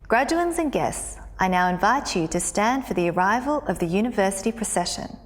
Graduands and guests, I now invite you to stand for the arrival of the university procession.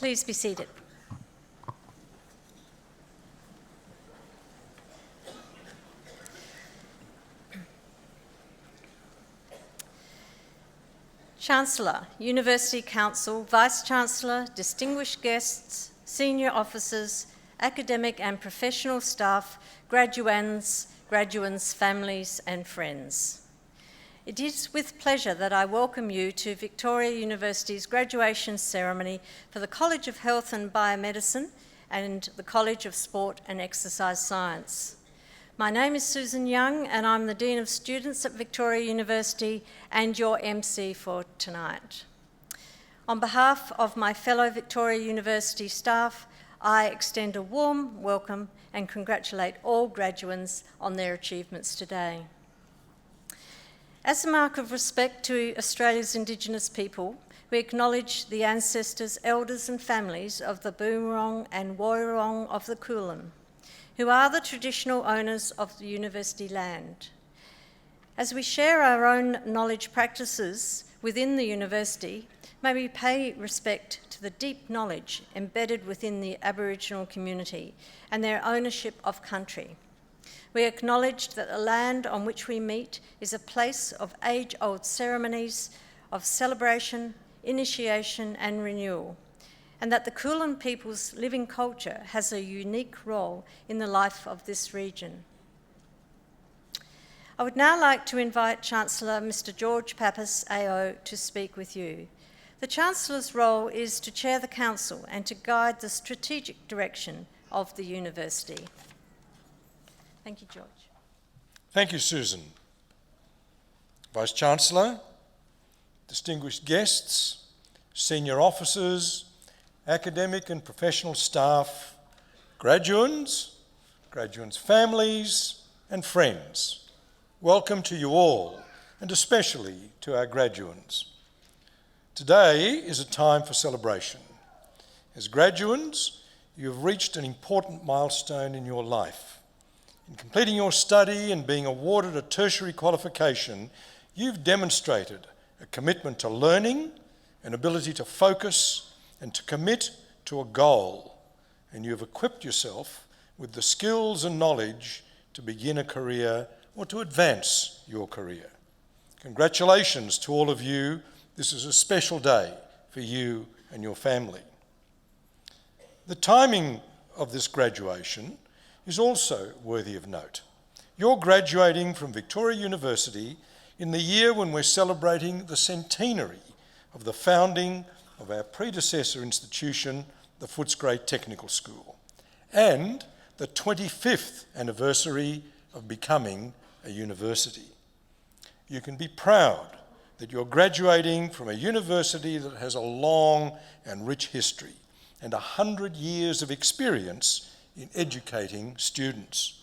Please be seated. Chancellor, University Council, Vice-Chancellor, distinguished guests, senior officers, academic and professional staff, graduands, families and friends. It is with pleasure that I welcome you to Victoria University's graduation ceremony for the College of Health and Biomedicine and the College of Sport and Exercise Science. My name is Susan Young and I'm the Dean of Students at Victoria University and your MC for tonight. On behalf of my fellow Victoria University staff, I extend a warm welcome and congratulate all graduands on their achievements today. As a mark of respect to Australia's Indigenous people, we acknowledge the ancestors, elders and families of the Boonwurrung and Woiwurrung of the Kulin, who are the traditional owners of the university land. As we share our own knowledge practices within the university, may we pay respect to the deep knowledge embedded within the Aboriginal community and their ownership of country. We acknowledge that the land on which we meet is a place of age-old ceremonies of celebration, initiation and renewal, and that the Kulin people's living culture has a unique role in the life of this region. I would now like to invite Chancellor Mr. George Pappas, AO, to speak with you. The Chancellor's role is to chair the Council and to guide the strategic direction of the University. Thank you, George. Thank you, Susan. Vice-Chancellor, distinguished guests, senior officers, academic and professional staff, graduands, graduands' families, and friends. Welcome to you all, and especially to our graduands. Today is a time for celebration. As graduands, you have reached an important milestone in your life. In completing your study and being awarded a tertiary qualification, you've demonstrated a commitment to learning, an ability to focus, and to commit to a goal, and you have equipped yourself with the skills and knowledge to begin a career or to advance your career. Congratulations to all of you. This is a special day for you and your family. The timing of this graduation is also worthy of note. You're graduating from Victoria University in the year when we're celebrating the centenary of the founding of our predecessor institution, the Footscray Technical School, and the 25th anniversary of becoming a university. You can be proud that you're graduating from a university that has a long and rich history and 100 years of experience in educating students.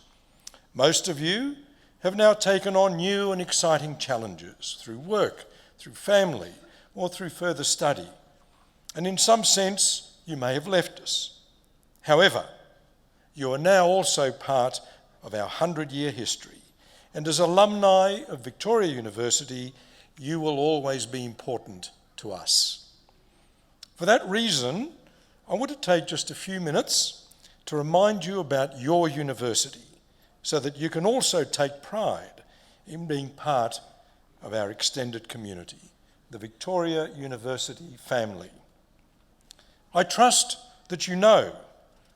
Most of you have now taken on new and exciting challenges through work, through family, or through further study. And in some sense, you may have left us. However, you are now also part of our 100-year history, and as alumni of Victoria University, you will always be important to us. For that reason, I want to take just a few minutes to remind you about your university so that you can also take pride in being part of our extended community, the Victoria University family. I trust that you know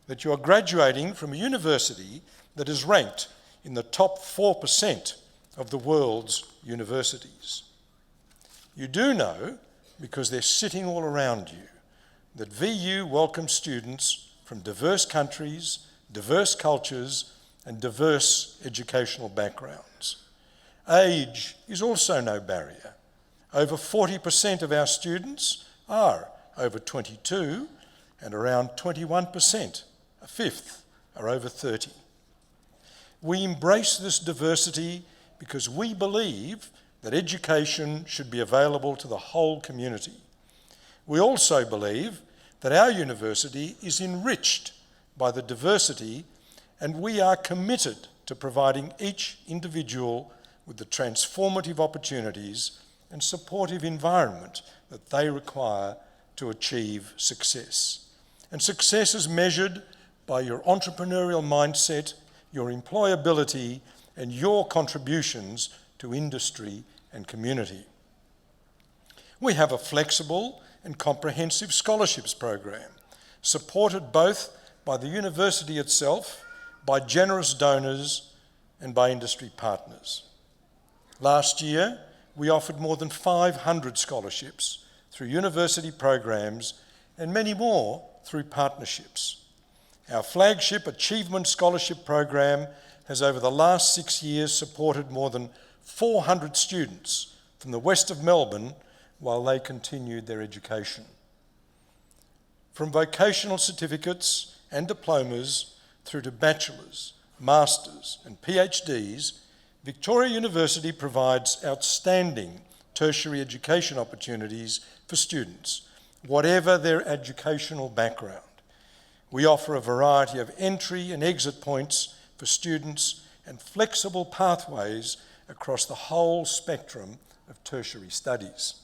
that you are graduating from a university that is ranked in the top 4% of the world's universities. You do know, because they're sitting all around you, that VU welcomes students from diverse countries, diverse cultures, and diverse educational backgrounds. Age is also no barrier. Over 40% of our students are over 22, and around 21%, a fifth, are over 30. We embrace this diversity because we believe that education should be available to the whole community. We also believe that our university is enriched by the diversity, and we are committed to providing each individual with the transformative opportunities and supportive environment that they require to achieve success. And success is measured by your entrepreneurial mindset, your employability, and your contributions to industry and community. We have a flexible and comprehensive scholarships program, supported both by the university itself, by generous donors, and by industry partners. Last year, we offered more than 500 scholarships through university programs and many more through partnerships. Our flagship Achievement Scholarship program has over the last 6 years supported more than 400 students from the west of Melbourne while they continued their education. From vocational certificates and diplomas through to bachelor's, master's and PhDs, Victoria University provides outstanding tertiary education opportunities for students, whatever their educational background. We offer a variety of entry and exit points for students and flexible pathways across the whole spectrum of tertiary studies.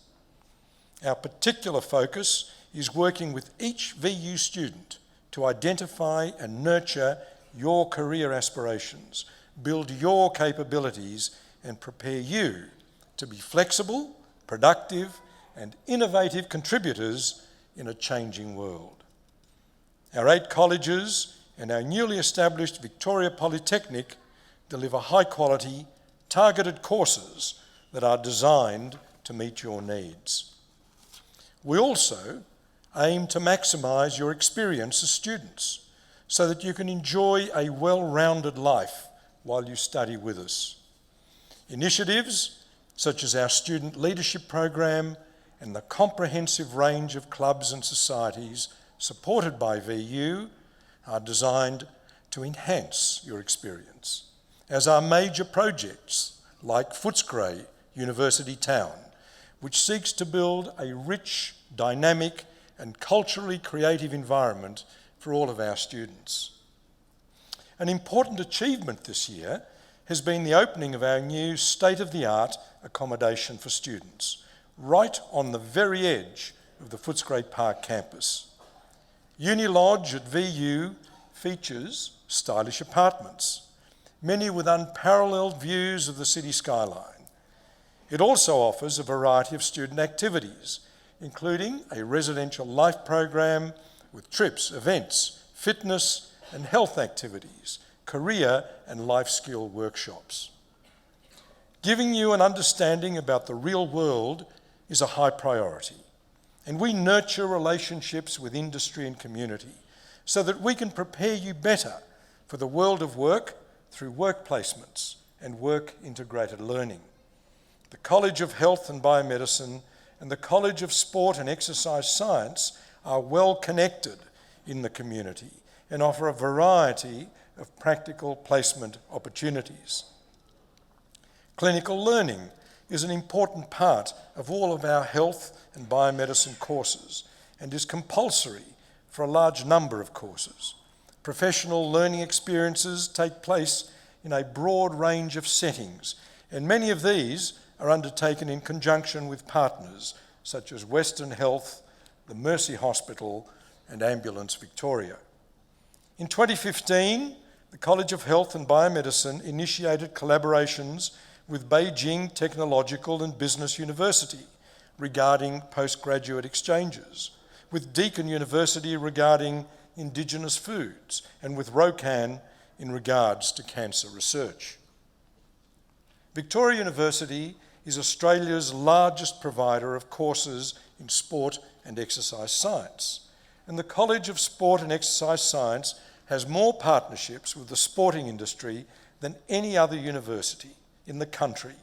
Our particular focus is working with each VU student to identify and nurture your career aspirations, build your capabilities, and prepare you to be flexible, productive, and innovative contributors in a changing world. Our 8 colleges and our newly established Victoria Polytechnic deliver high-quality, targeted courses that are designed to meet your needs. We also aim to maximise your experience as students so that you can enjoy a well-rounded life while you study with us. Initiatives such as our Student Leadership Program and the comprehensive range of clubs and societies supported by VU are designed to enhance your experience, as are major projects like Footscray University Town, which seeks to build a rich, dynamic and culturally creative environment for all of our students. An important achievement this year has been the opening of our new state-of-the-art accommodation for students, right on the very edge of the Footscray Park campus. Uni Lodge at VU features stylish apartments, many with unparalleled views of the city skyline. It also offers a variety of student activities, including a residential life program with trips, events, fitness and health activities, career and life skill workshops. Giving you an understanding about the real world is a high priority, and we nurture relationships with industry and community so that we can prepare you better for the world of work through work placements and work-integrated learning. The College of Health and Biomedicine and the College of Sport and Exercise Science are well connected in the community and offer a variety of practical placement opportunities. Clinical learning is an important part of all of our health and biomedicine courses and is compulsory for a large number of courses. Professional learning experiences take place in a broad range of settings, and many of these are undertaken in conjunction with partners such as Western Health, the Mercy Hospital and Ambulance Victoria. In 2015, the College of Health and Biomedicine initiated collaborations with Beijing Technological and Business University regarding postgraduate exchanges, with Deakin University regarding Indigenous foods, and with Rokan in regards to cancer research. Victoria University is Australia's largest provider of courses in sport and exercise science, and the College of Sport and Exercise Science has more partnerships with the sporting industry than any other university in the country,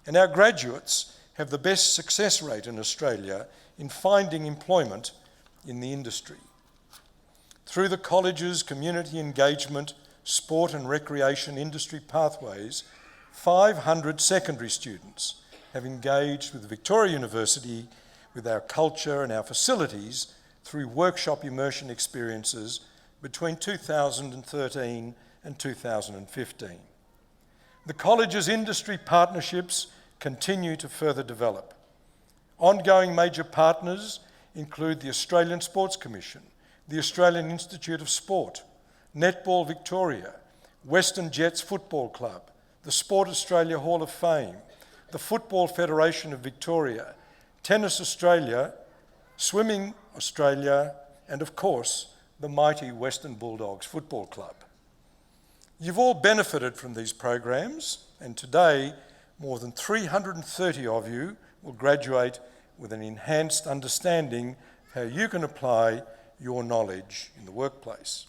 and our graduates have the best success rate in Australia in finding employment in the industry. Through the college's community engagement, sport and recreation industry pathways, 500 secondary students have engaged with Victoria University with our culture and our facilities through workshop immersion experiences between 2013 and 2015. The college's industry partnerships continue to further develop. Ongoing major partners include the Australian Sports Commission, the Australian Institute of Sport, Netball Victoria, Western Jets Football Club, the Sport Australia Hall of Fame, the Football Federation of Victoria, Tennis Australia, Swimming Australia, and of course, the mighty Western Bulldogs Football Club. You've all benefited from these programs, and today, more than 330 of you will graduate with an enhanced understanding of how you can apply your knowledge in the workplace.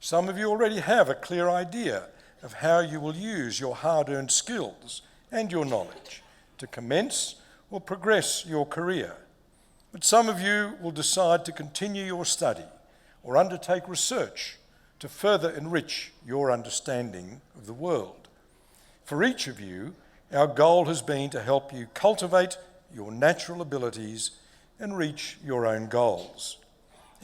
Some of you already have a clear idea of how you will use your hard-earned skills and your knowledge to commence or progress your career. But some of you will decide to continue your study or undertake research to further enrich your understanding of the world. For each of you, our goal has been to help you cultivate your natural abilities and reach your own goals.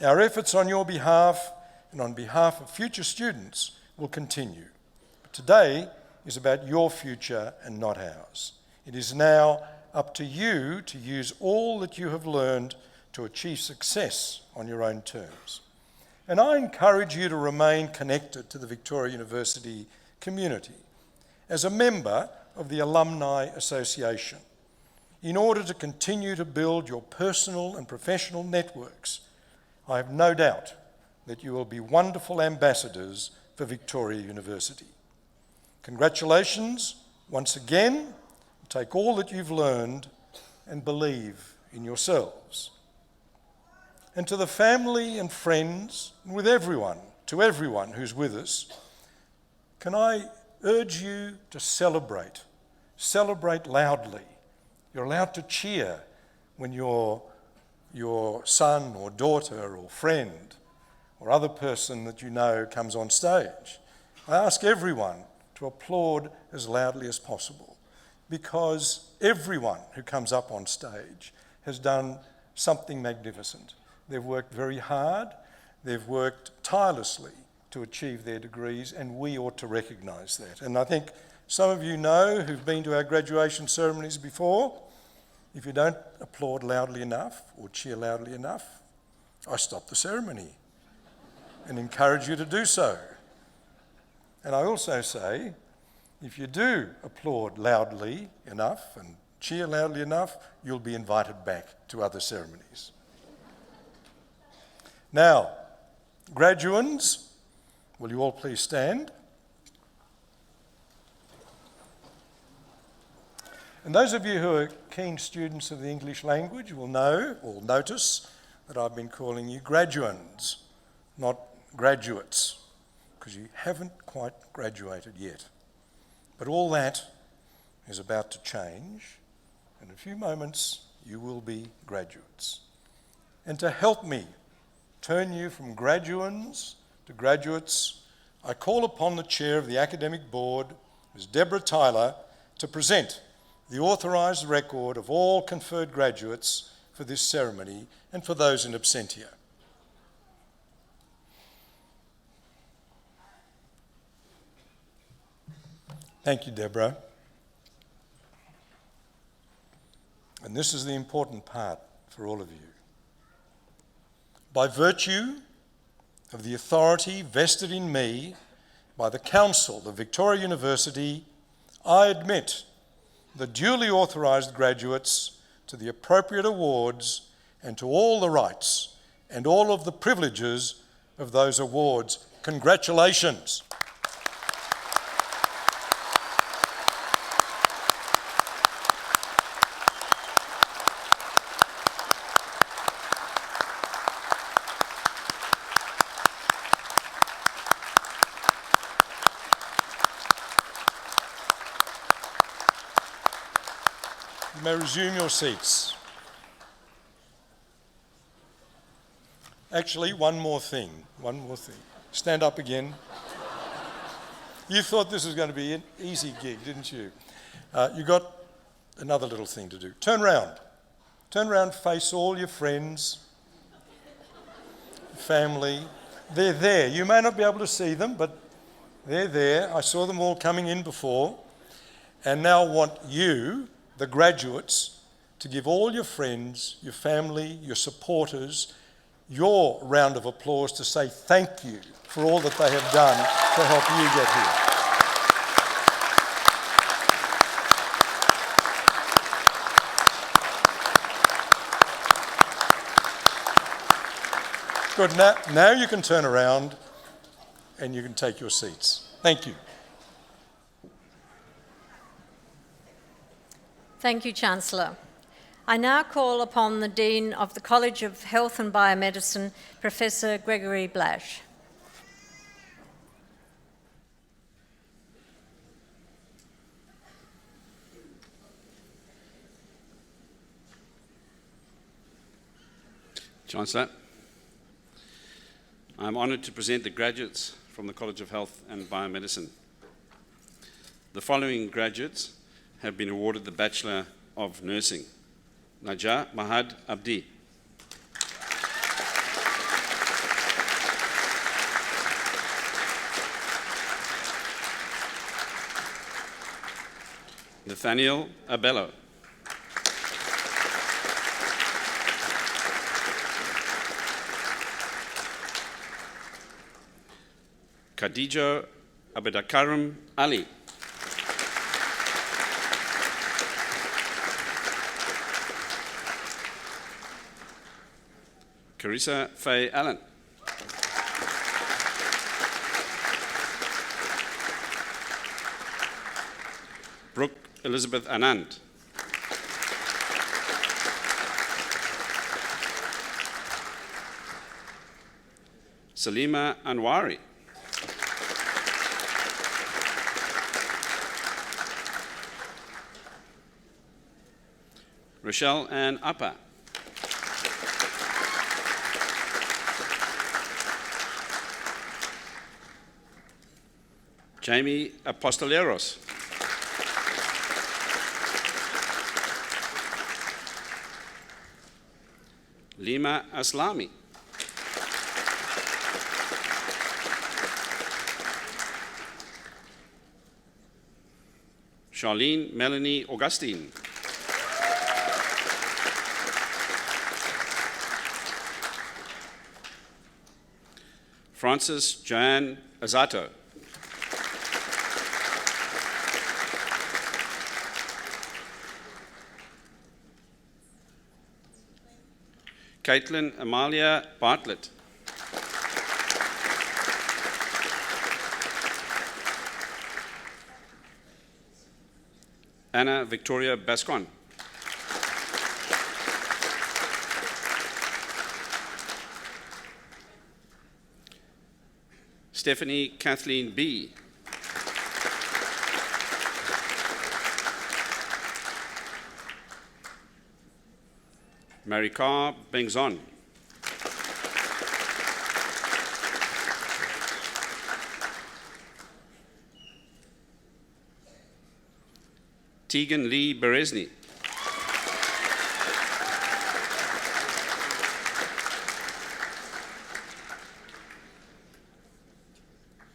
Our efforts on your behalf and on behalf of future students will continue. But today is about your future and not ours. It is now up to you to use all that you have learned to achieve success on your own terms. And I encourage you to remain connected to the Victoria University community as a member of the Alumni Association in order to continue to build your personal and professional networks, I have no doubt that you will be wonderful ambassadors for Victoria University. Congratulations once again. Take all that you've learned and believe in yourselves. And to the family and friends, and with everyone, to everyone who's with us, can I urge you to celebrate? Celebrate loudly. You're allowed to cheer when your son or daughter or friend or other person that you know comes on stage. I ask everyone to applaud as loudly as possible, because everyone who comes up on stage has done something magnificent. They've worked very hard, they've worked tirelessly to achieve their degrees, and we ought to recognise that. And I think some of you know, who've been to our graduation ceremonies before, if you don't applaud loudly enough or cheer loudly enough, I stop the ceremony and encourage you to do so. And I also say, if you do applaud loudly enough and cheer loudly enough, you'll be invited back to other ceremonies. Now, graduands, will you all please stand? And those of you who are keen students of the English language will know or notice that I've been calling you graduands, not graduates, because you haven't quite graduated yet. But all that is about to change. In a few moments, you will be graduates. And to help me turn you from graduands to graduates, I call upon the chair of the academic board, Ms. Deborah Tyler, to present the authorised record of all conferred graduates for this ceremony and for those in absentia. Thank you, Deborah. And this is the important part for all of you. By virtue of the authority vested in me by the Council of Victoria University, I admit the duly authorised graduates to the appropriate awards and to all the rights and all of the privileges of those awards. Congratulations. You may resume your seats. Actually, one more thing. Stand up again. You thought this was going to be an easy gig, didn't you? You got another little thing to do. Turn round. Turn round, face all your friends, family. They're there. You may not be able to see them, but they're there. I saw them all coming in before. And now I want you, the graduates, to give all your friends, your family, your supporters, your round of applause to say thank you for all that they have done to help you get here. Good. Now you can turn around and you can take your seats. Thank you. Thank you, Chancellor. I now call upon the Dean of the College of Health and Biomedicine, Professor Gregory Blash. Chancellor, I am honoured to present the graduates from the College of Health and Biomedicine. The following graduates have been awarded the Bachelor of Nursing. Najah Mahad Abdi. Nathaniel Abello. Khadija Abedakaram Ali. Carissa Faye Allen. Brooke Elizabeth Anand. Salima Anwari. Rochelle Ann Appa. Jamie Apostoleros. Lima Aslami. Charlene Melanie Augustine. Frances Joanne Azato. Caitlin Amalia Bartlett. Anna Victoria Bascon. Stephanie Kathleen B. Marika Bengzon. Tegan Lee Berezny.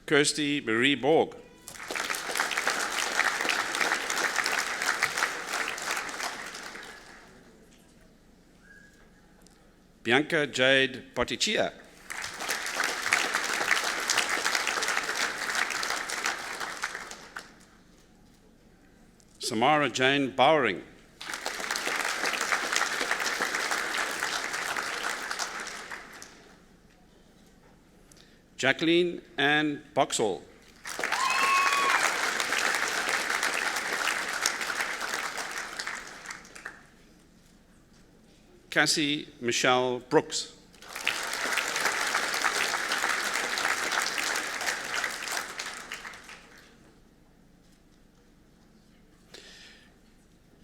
Kirsty Marie Borg. Bianca Jade Pottichia. Samara Jane Bowering. Jacqueline Ann Boxall. Cassie Michelle Brooks.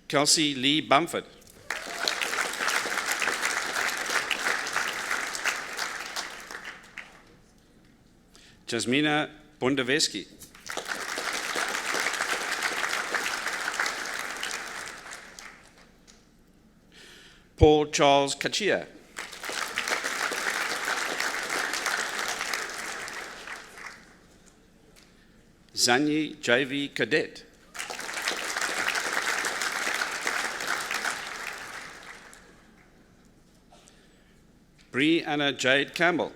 Kelsey Lee Bamford. Jasmina Bondaveski. Paul Charles Kachia. Zanyi JV Cadet. Bree Anna Jade Campbell.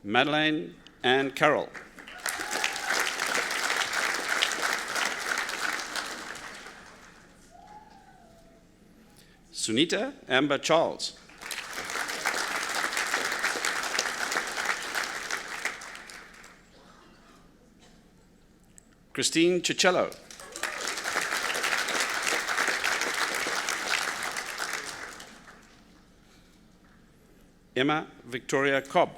Madeleine Ann Carroll. Sunita Amber Charles. Christine Ciccello. Emma Victoria Cobb.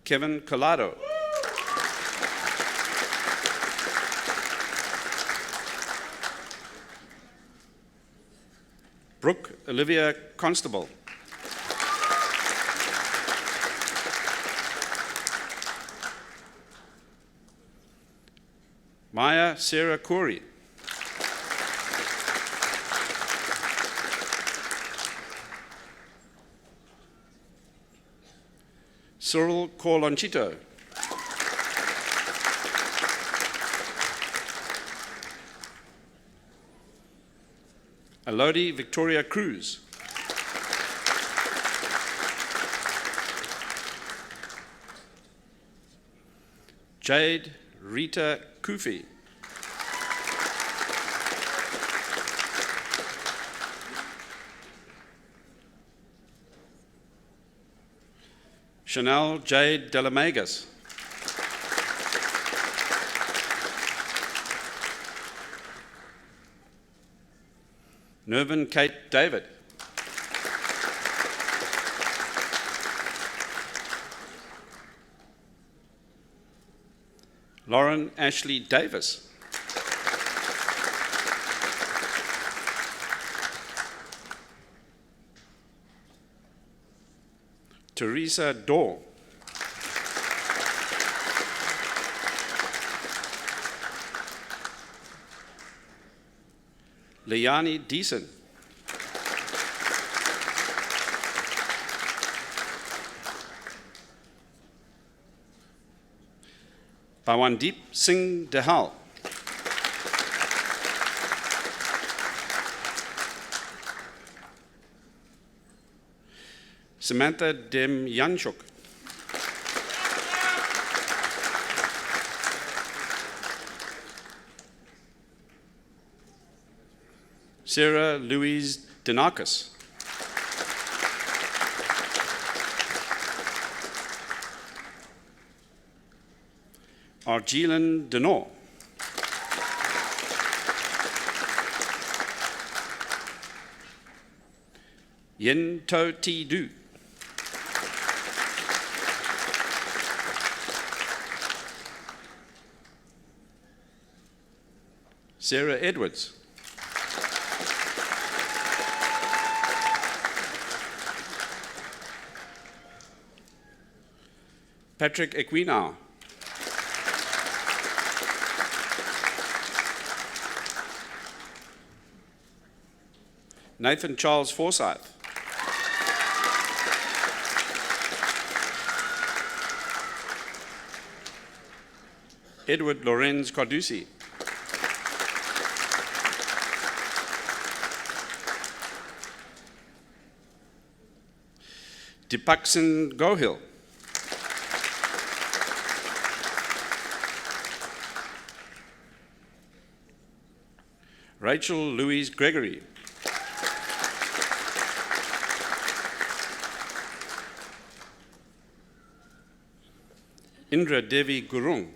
Kevin Collado. Brooke Olivia Constable. Maya Sarah Corey. Cyril Corlonchito. Elodie Victoria Cruz. Jade Rita Kufi. Chanel Jade Delamagas. Nervin Kate David. Lauren Ashley Davis. Teresa Daw. Liani Deason. Pawandeep Singh Dehal. Samantha Dem Yanchuk. Sarah Louise Denakis. Arjeelan Denor. Yen To Ti Du. Sarah Edwards. Patrick Equinau. Nathan Charles Forsyth. Edward Lorenz Carducci. Dipaksin Gohil. Rachel Louise Gregory. Indra Devi Gurung.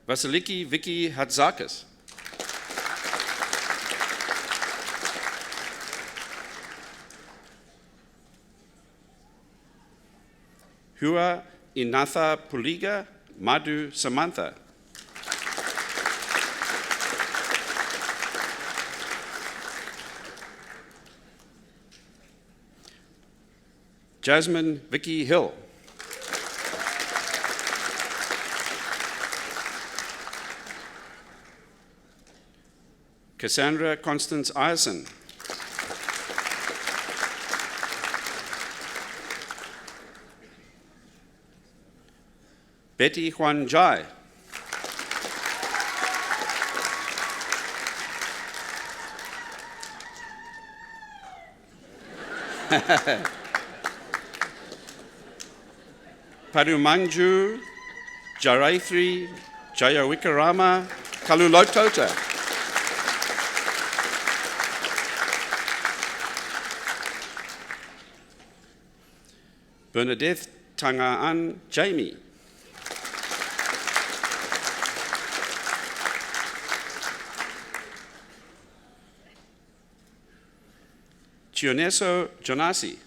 Vasiliki Vicky Hatzakis. Hua Inatha Puliga Madhu Samantha. Jasmine Vicky Hill. Cassandra Constance Ison. Betty Huan Jai. Parumanju Jaraithri Jayawikarama Kalulotota. Bernadette Tangaan Jamie. Chioneso Jonasi.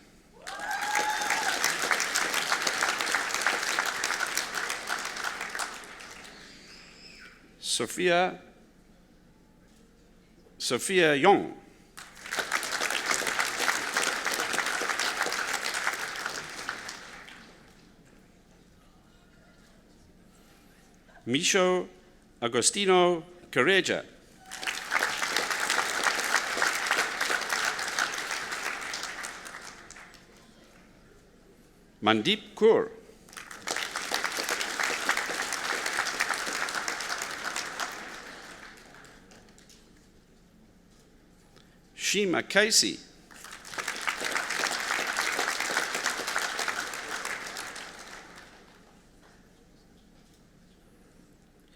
Sophia Yong. Misho Agostino Careja. Mandeep Kaur. Rashima Casey.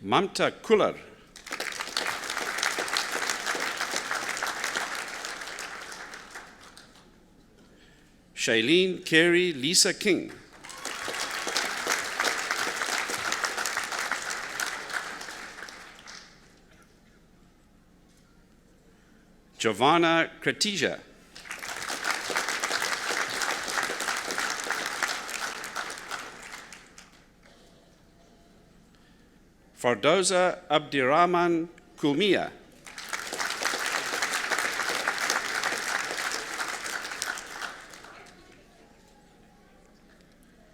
Mamta Kullar. Shailene Carey Lisa King. Giovanna Kratija. Fardoza Abdirahman Kulmiya.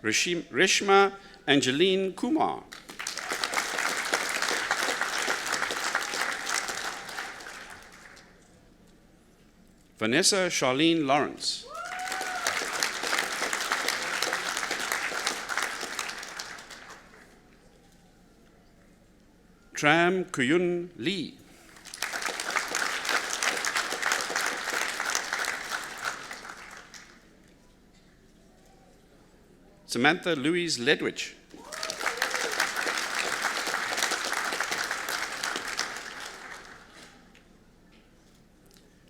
Rishma Angeline Kumar. Vanessa Charlene Lawrence. Tram Kuyun Lee. Samantha Louise Ledwich.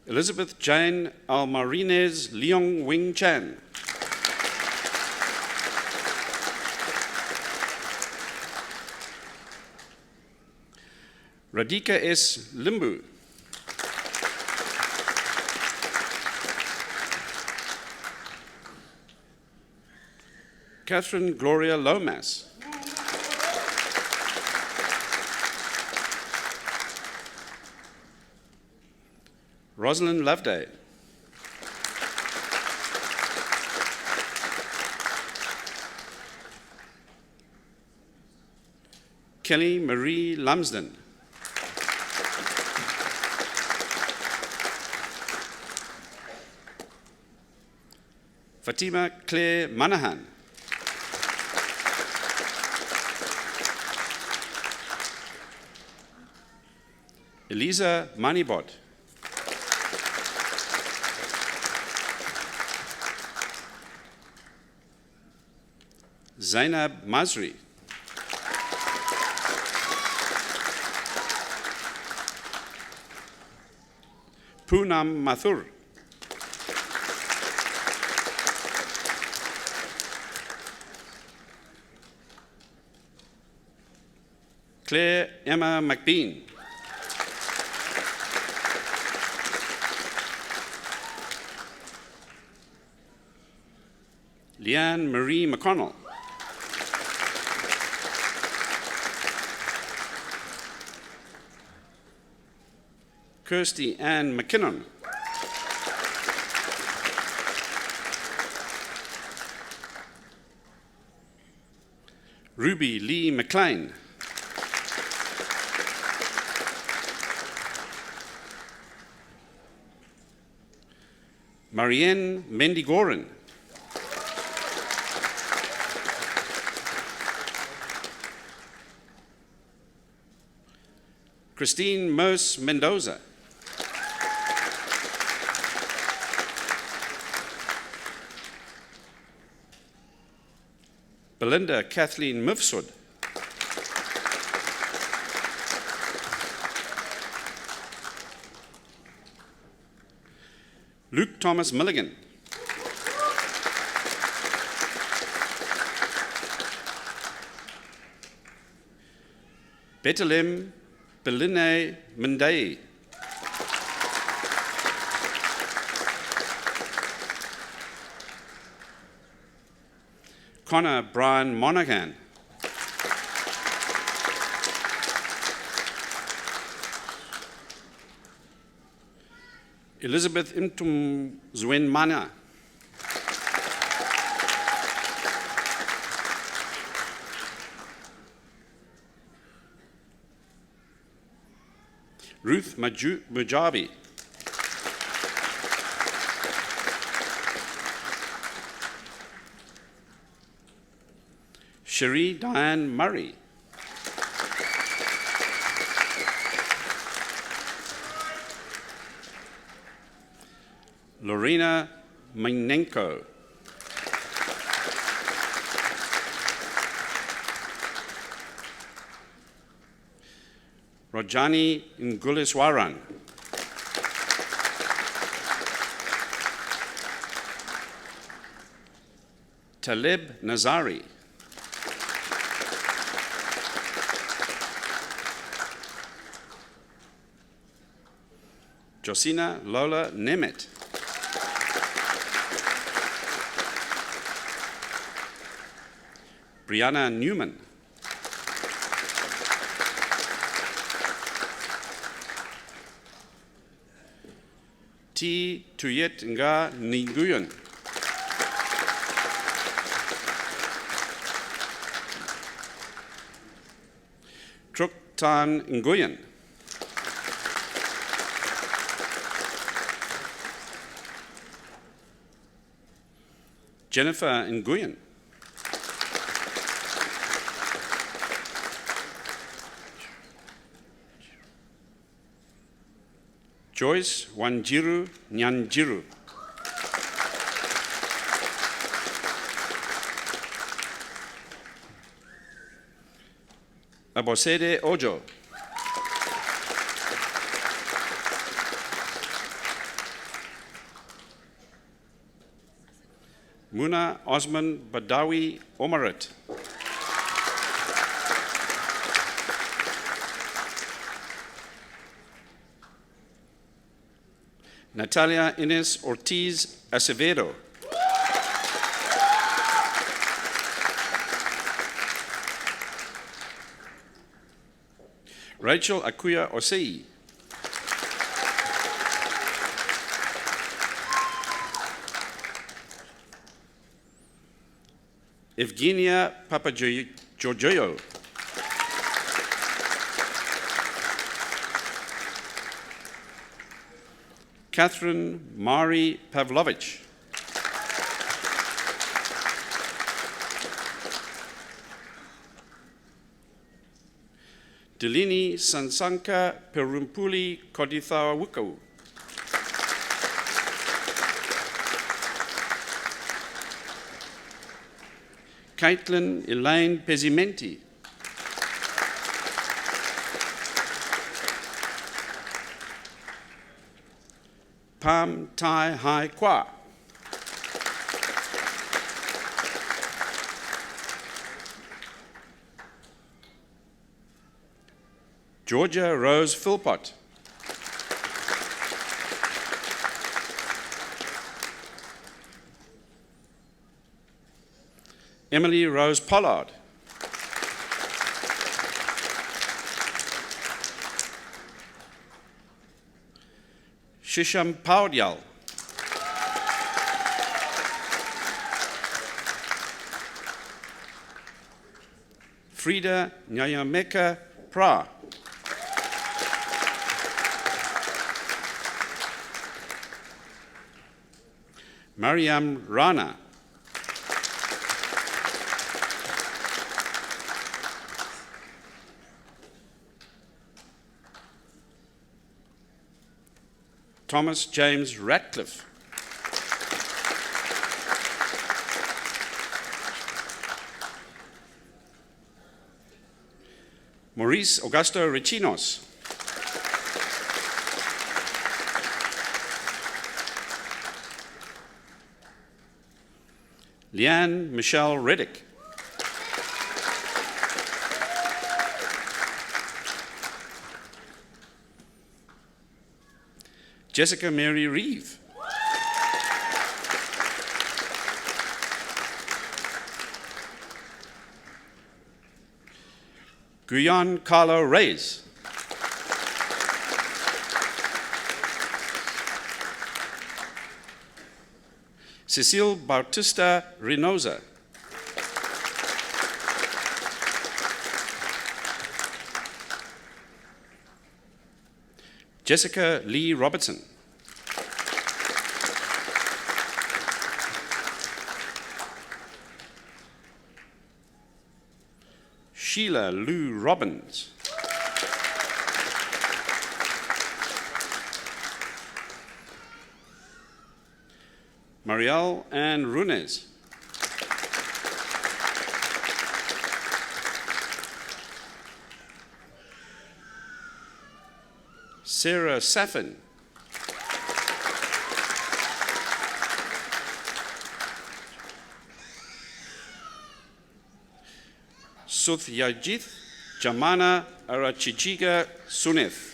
Elizabeth Jane Almarinez Leong Wing Chan. Radhika S. Limbu. Catherine Gloria Lomas. Rosalind Loveday. Kelly Marie Lumsden. Fatima Claire Manahan. Eliza Manibot. Zainab Mazri. Poonam Mathur. Claire Emma McBean. Leanne Marie McConnell. Kirsty Ann McKinnon. Ruby Lee McLean. Marianne Mendigoran. Christine Mose Mendoza. Belinda Kathleen Mifsud. Luke Thomas Milligan. Bethlehem Beline Mendai. Connor Brian Monaghan. Elizabeth Imtum Zwenmana. Ruth Mujabi. Cherie Diane Murray. Lorena Minenko. Rajani Nguliswaran. Talib Nazari. Josina Lola Nemet. Brianna Newman. T. Tuyet Nga Nguyen. Truk Tan Nguyen. Jennifer Nguyen. Joyce Wanjiru Nyanjiru. Abosede Ojo. Muna Osman Badawi Omarit. Natalia Ines Ortiz Acevedo. Rachel Akuya Osei. Evgenia Papageorgiou. Catherine Mari Pavlovich. Delini Sansanka Perumpuli Kodithawukau. Caitlin Elaine Pesimenti. Pam Tai Hai Kwa. Georgia Rose Philpott. Emily Rose Pollard. Shisham Paudyal. Frida Nyayameka Pra. Mariam Rana. Thomas James Ratcliffe. Maurice Augusto Ricinos. Leanne Michelle Reddick. Jessica Mary Reeve. Guyon Carlo Reyes. Cecile Bautista Reynosa. Jessica Lee Robertson. Sheila Lou Robbins. Marielle Ann Runes. Sarah Saffin. Suthyajith Jamana Arachichiga Sunith.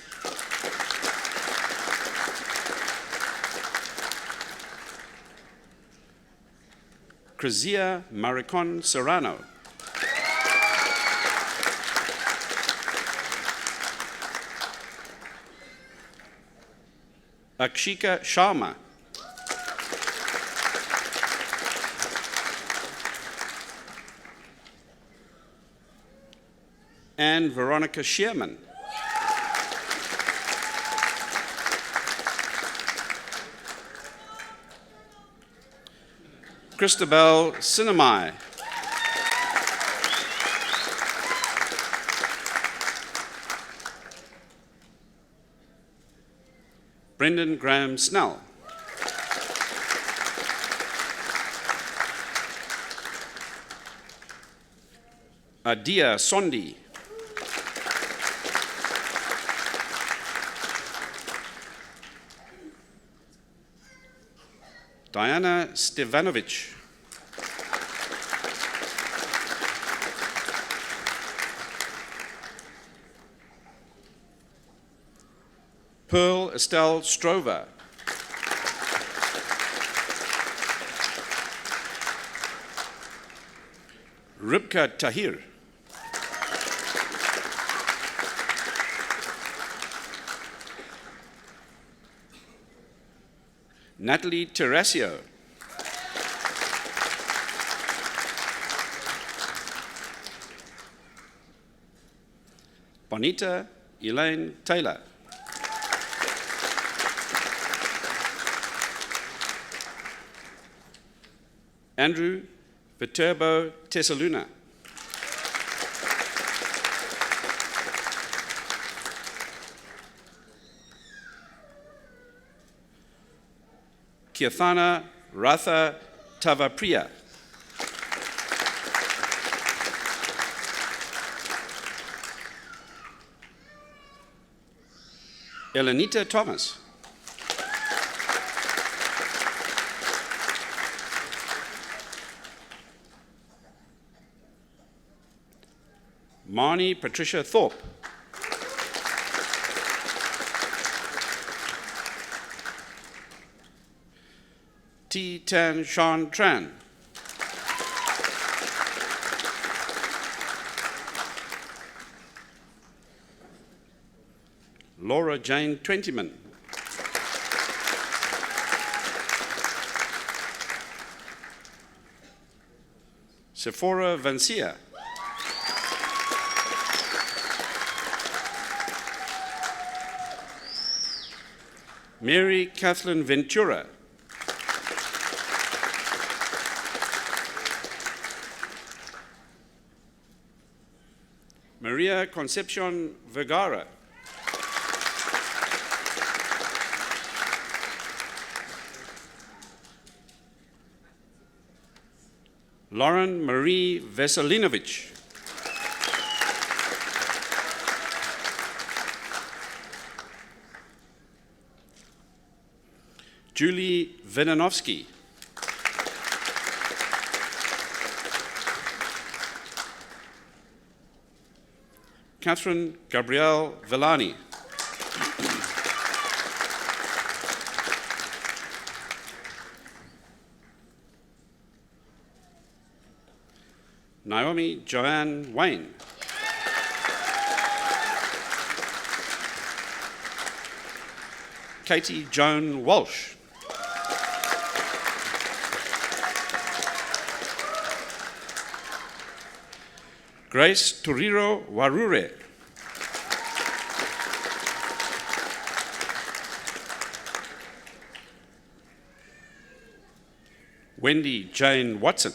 Crazia Maricon Serrano. Akshika Sharma. And Veronica Shearman. Christabel Sinemai. Brendan Graham Snell. Adia Sondi. Diana Stevanovic. Pearl Estelle Strover. Ribka Tahir. Natalie Terrasio. Bonita Elaine Taylor. Andrew Viterbo Tessaluna. Kirthana Ratha Tavapriya. Elenita Thomas. Marnie Patricia Thorpe. T. Tan Shan Tran. Laura Jane Twentyman. Sephora Vancia. Mary Kathleen Ventura. Maria Concepcion Vergara. Lauren Marie Veselinovich. Julie Venanovsky. Catherine Gabrielle Villani. Naomi Joanne Wayne. Katie Joan Walsh. Grace Toriro Warure. Wendy Jane Watson.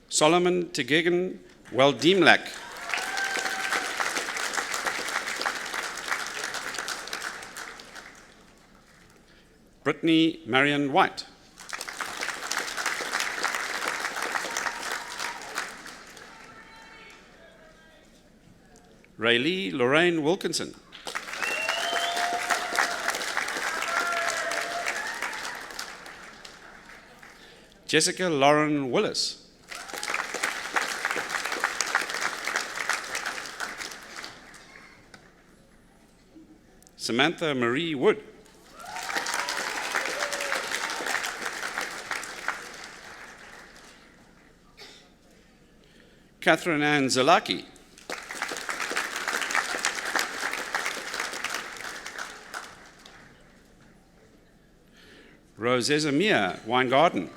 Solomon Tegegen Weldimlak. Brittany Marion White. Raylee Lorraine Wilkinson. Jessica Lauren Willis. Samantha Marie Wood. Catherine Ann Zalaki. Roseza Mia Weingarten.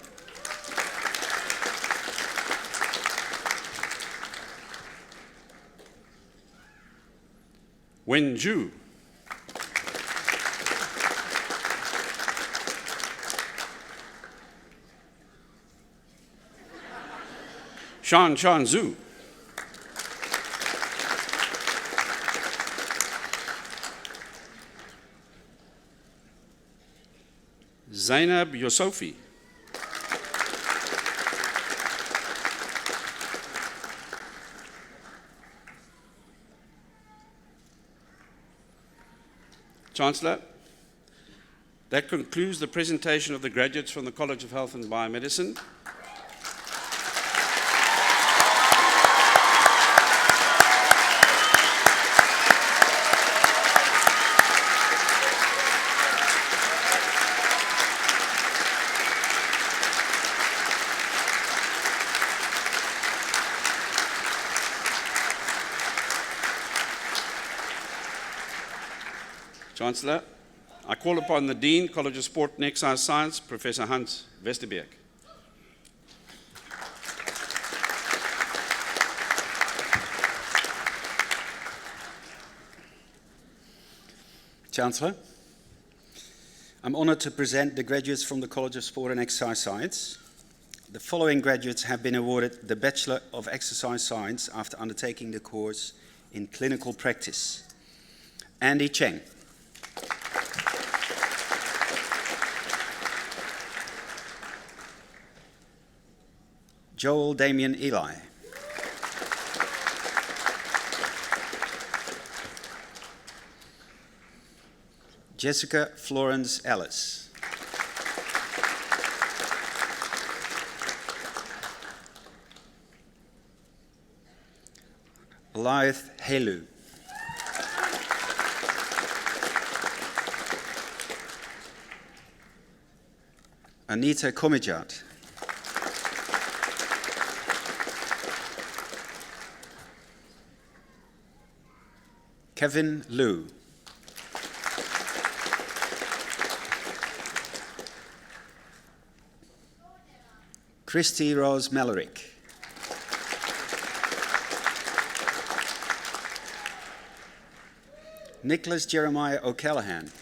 Wen Zhu. Shan Zhu. Zainab Yosofi. Chancellor, that concludes the presentation of the graduates from the College of Health and Biomedicine. Chancellor, I call upon the Dean, College of Sport and Exercise Science, Professor Hans Westerbeek. Chancellor, I'm honored to present the graduates from the College of Sport and Exercise Science. The following graduates have been awarded the Bachelor of Exercise Science after undertaking the course in clinical practice. Andy Cheng. Joel Damien Eli. Jessica Florence Ellis. Blythe Helu. Anita Komijat. Kevin Liu. Christy Rose Mellerick. Nicholas Jeremiah O'Callaghan.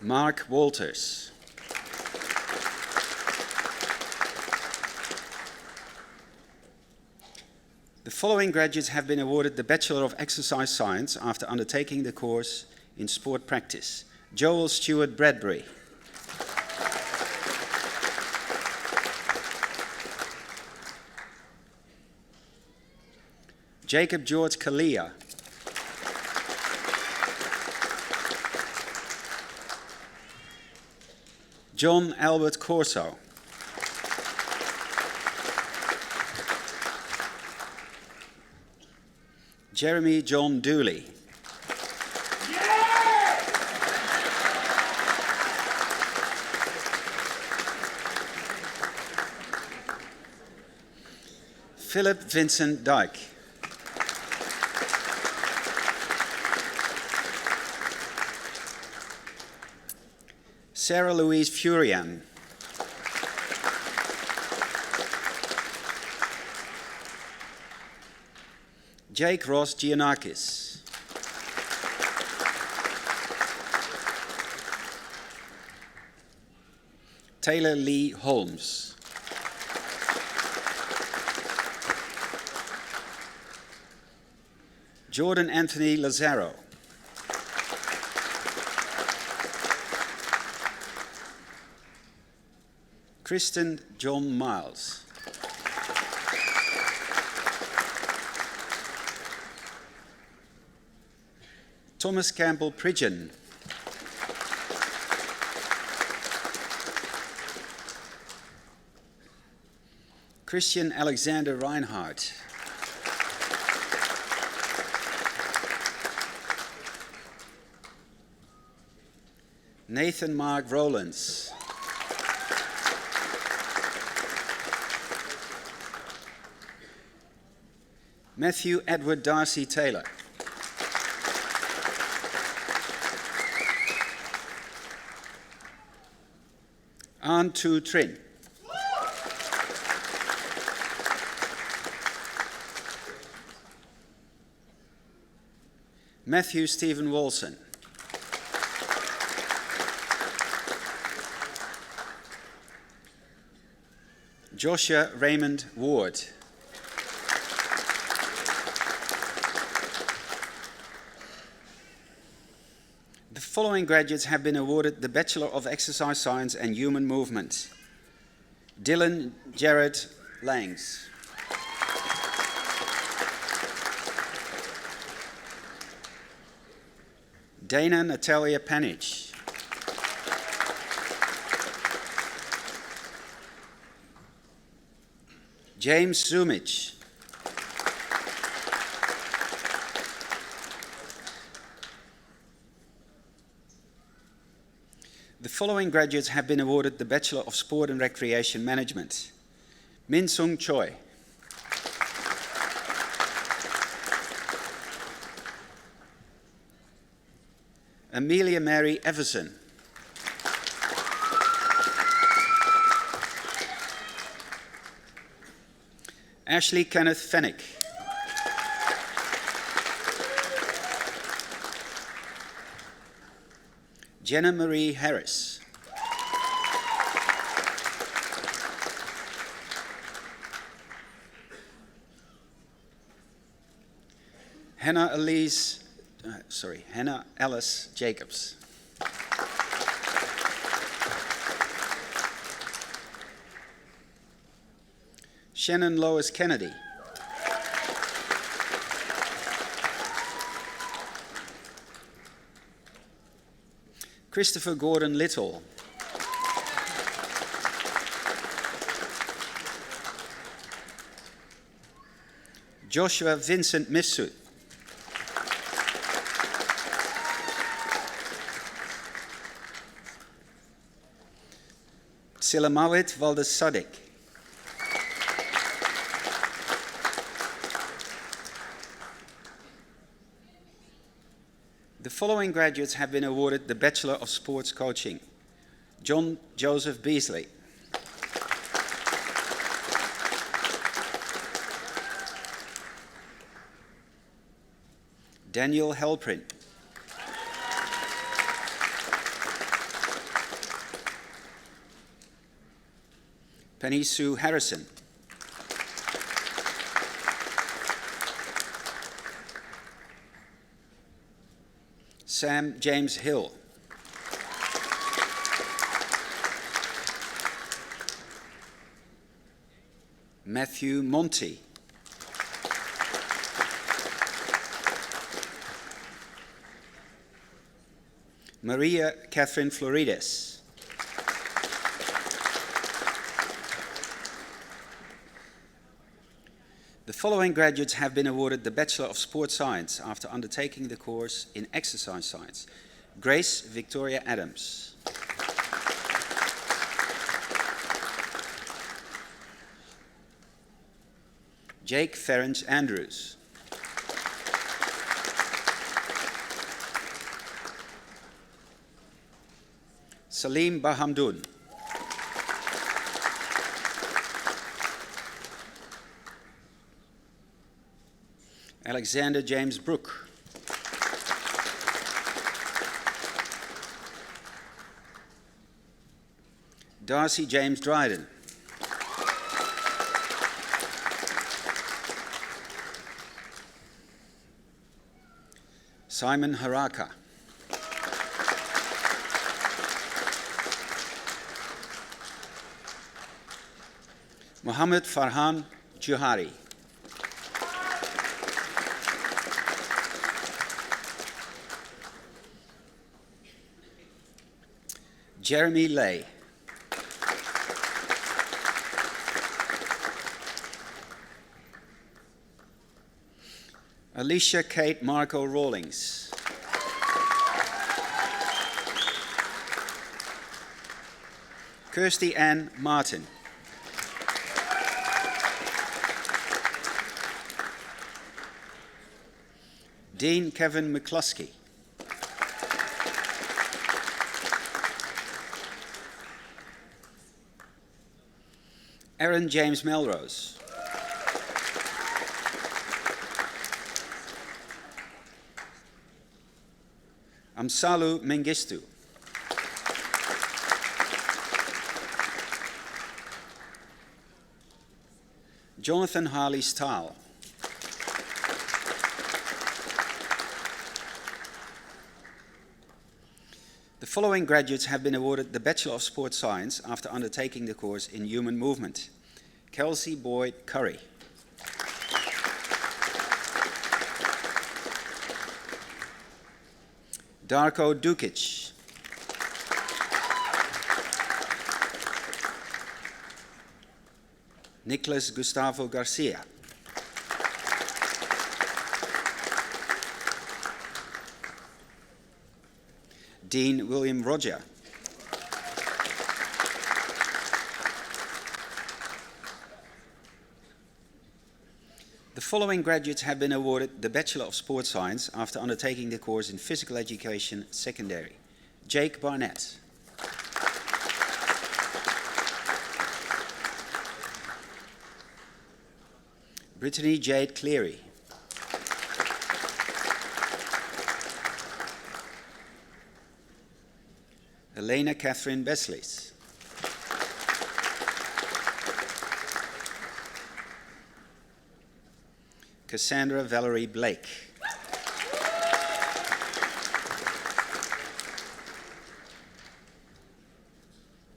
Mark Walters. The following graduates have been awarded the Bachelor of Exercise Science after undertaking the course in sport practice. Joel Stewart Bradbury. Jacob George Kalia. John Albert Corso. Jeremy John Dooley. Philip Vincent Dyke. Sarah Louise Furian. Jake Ross Giannakis. Taylor Lee Holmes. Jordan Anthony Lazaro. Kristen John Miles. Thomas Campbell Pridgeon. Christian Alexander Reinhardt. Nathan Mark Rowlands. Matthew Edward Darcy Taylor. An Tu Trin. Matthew Stephen Wolson. Joshua Raymond Ward. The following graduates have been awarded the Bachelor of Exercise Science and Human Movement. Dylan Jared Langs. Dana Natalia Panich. James Zumich. The following graduates have been awarded the Bachelor of Sport and Recreation Management. Min Sung Choi. Amelia Mary Everson. Ashley Kenneth Fennick. Jenna Marie Harris. Hannah Alice Jacobs. Shannon Lois Kennedy. Christopher Gordon Little. Joshua Vincent Mifsud. Silamawit Waldes Sadik. The following graduates have been awarded the Bachelor of Sports Coaching. John Joseph Beasley. Daniel Helprin. Penny Sue Harrison. Sam James Hill. Matthew Monty. Maria Catherine Florides. The following graduates have been awarded the Bachelor of Sports Science after undertaking the course in Exercise Science. Grace Victoria Adams. Jake Ferenc Andrews. Salim Bahamdoun. Alexander James Brooke. Darcy James Dryden. Simon Haraka. Mohammed Farhan Juhari. Jeremy Lay. Alicia Kate Marco Rawlings. Kirsty Ann Martin. Dean Kevin McCluskey. Aaron James Melrose. Amsalu Mengistu. Jonathan Harley Stahl. The following graduates have been awarded the Bachelor of Sports Science after undertaking the course in Human Movement. Kelsey Boyd Curry. Darko Dukic. Nicholas Gustavo Garcia. Dean William Roger. The following graduates have been awarded the Bachelor of Sports Science after undertaking the course in Physical Education Secondary. Jake Barnett. Brittany Jade Cleary. Elena Catherine Besleys. Cassandra Valerie Blake.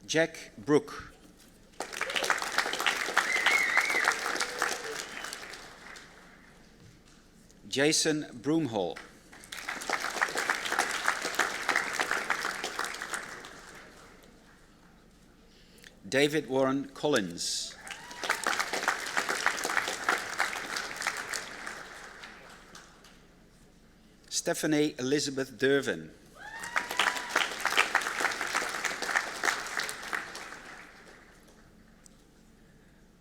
Jack Brooke. Jason Broomhall. David Warren Collins. Stephanie Elizabeth Dervin.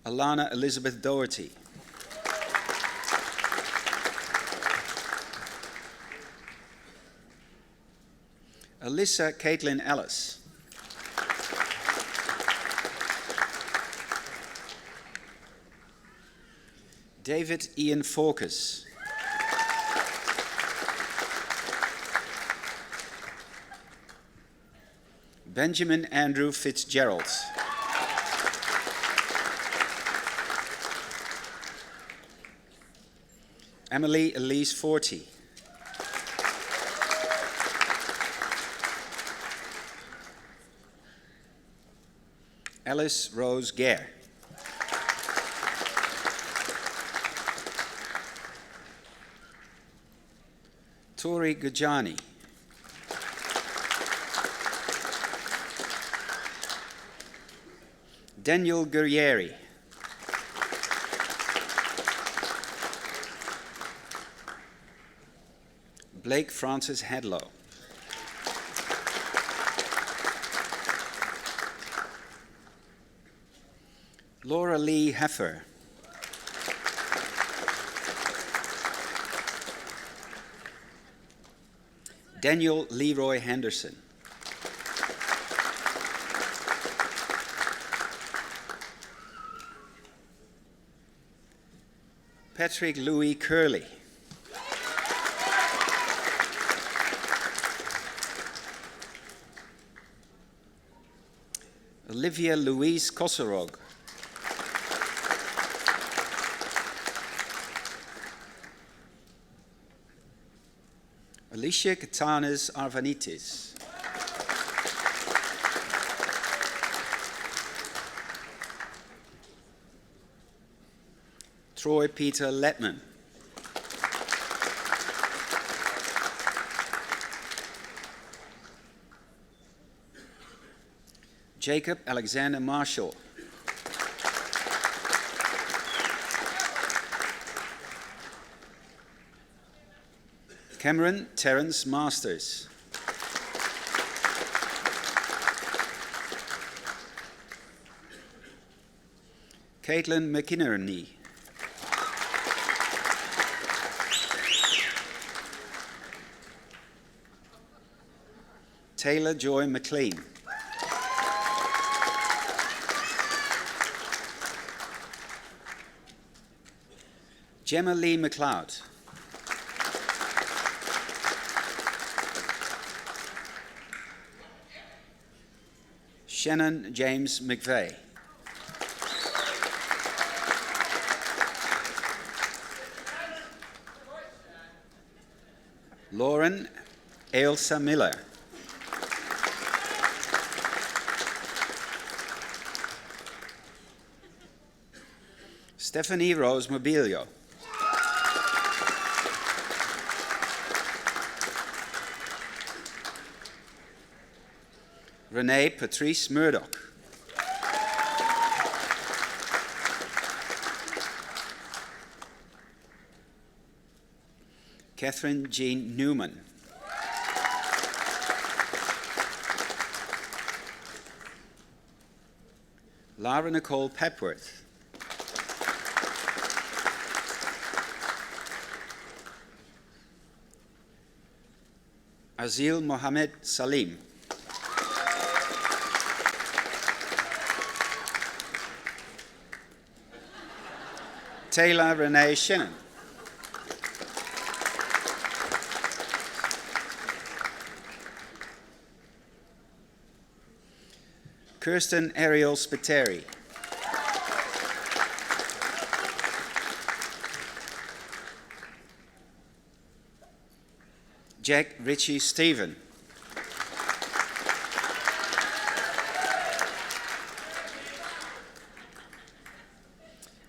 Alana Elizabeth Doherty. Alyssa Caitlin Ellis. David Ian Forkus. Benjamin Andrew Fitzgerald. Emily Elise Forty. Alice Rose Gare. Tori Gujani. Daniel Guerrieri. Blake Francis Hadlow. Laura Lee Heffer. Daniel Leroy Henderson. Patrick Louis Curley. Olivia Louise Kosorog. Alicia Katanas Arvanitis. Troy Peter Letman. Jacob Alexander Marshall. Cameron Terence Masters. Caitlin McInerney. Taylor Joy McLean. Gemma Lee McLeod. Shannon James McVeigh. Lauren Ailsa Miller. Stephanie Rose Mobilio. Renee Patrice Murdoch. Catherine Jean Newman. Lara Nicole Pepworth. Azil Mohammed Salim. Taylor Renee Shannon. Kirsten Ariel Spiteri. Jack Richie Stephen.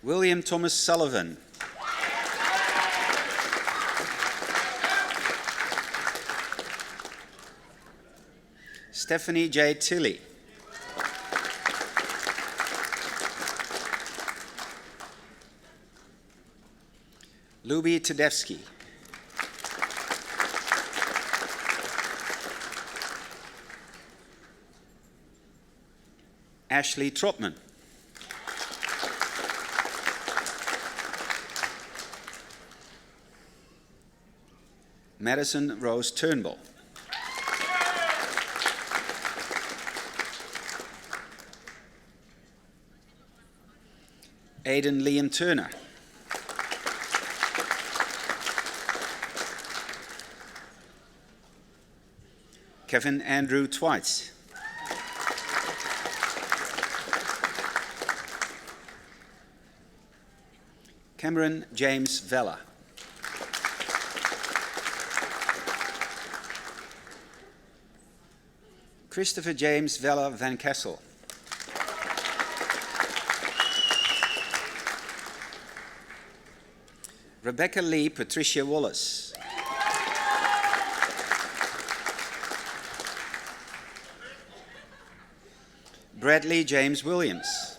William Thomas Sullivan. Stephanie J. Tilley. Luby Tedeschi. Ashley Trotman. Madison Rose Turnbull. Aidan Liam Turner. Kevin Andrew Twice. Cameron James Vella. Christopher James Vella Van Kessel. Rebecca Lee Patricia Wallace. Bradley James Williams.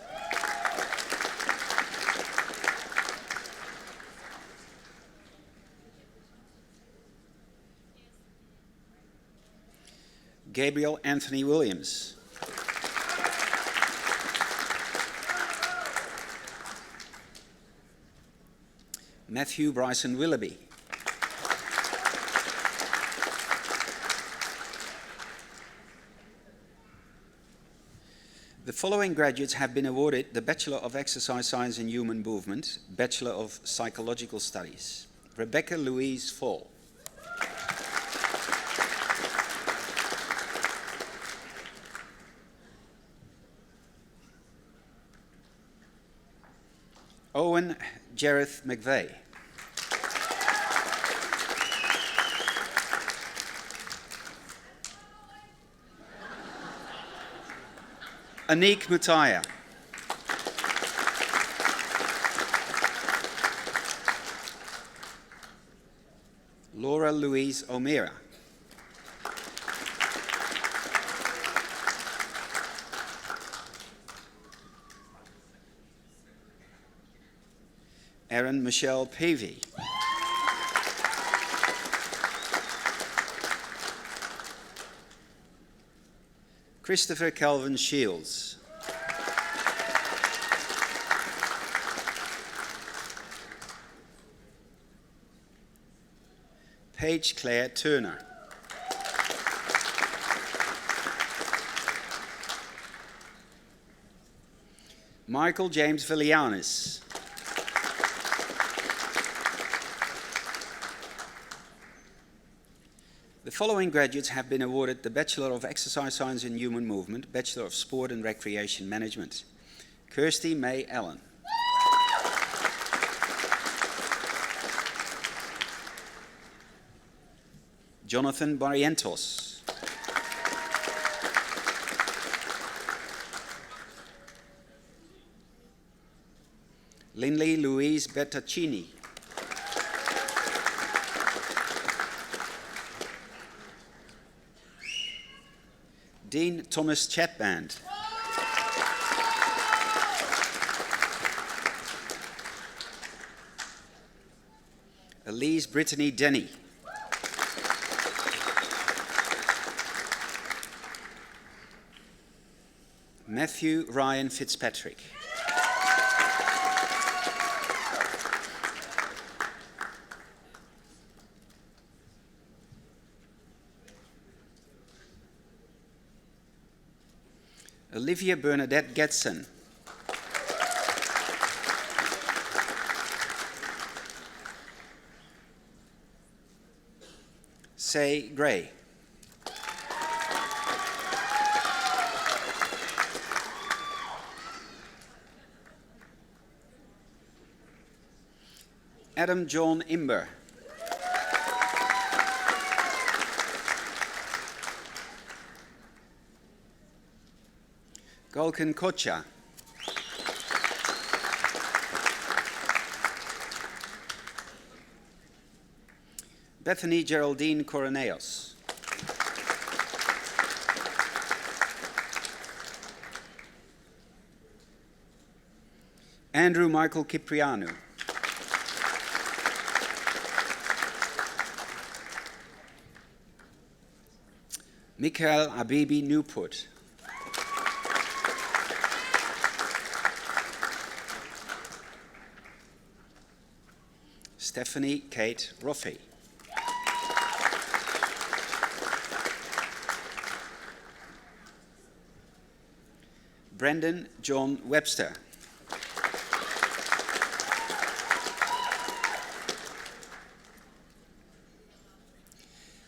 Gabriel Anthony Williams. Matthew Bryson Willoughby. The following graduates have been awarded the Bachelor of Exercise Science and Human Movement, Bachelor of Psychological Studies. Rebecca Louise Fall. Owen Jareth McVeigh. Anik Mutaya. Laura Louise O'Meara. Erin Michelle Pavey. Christopher Calvin Shields. Paige Claire Turner. Michael James Villianis. The following graduates have been awarded the Bachelor of Exercise Science and Human Movement, Bachelor of Sport and Recreation Management. Kirsty May Allen. Jonathan Barrientos. Lindley Louise Bertaccini. Dean Thomas Chatband. Elise Brittany Denny. Matthew Ryan Fitzpatrick. Olivia Bernadette Getson. Say Gray. Adam John Imber. Golkan Kocha. Bethany Geraldine Coroneos. Andrew Michael Cipriano. Mikhail Abibi Newport. Stephanie Kate Roffey. Brendan John Webster.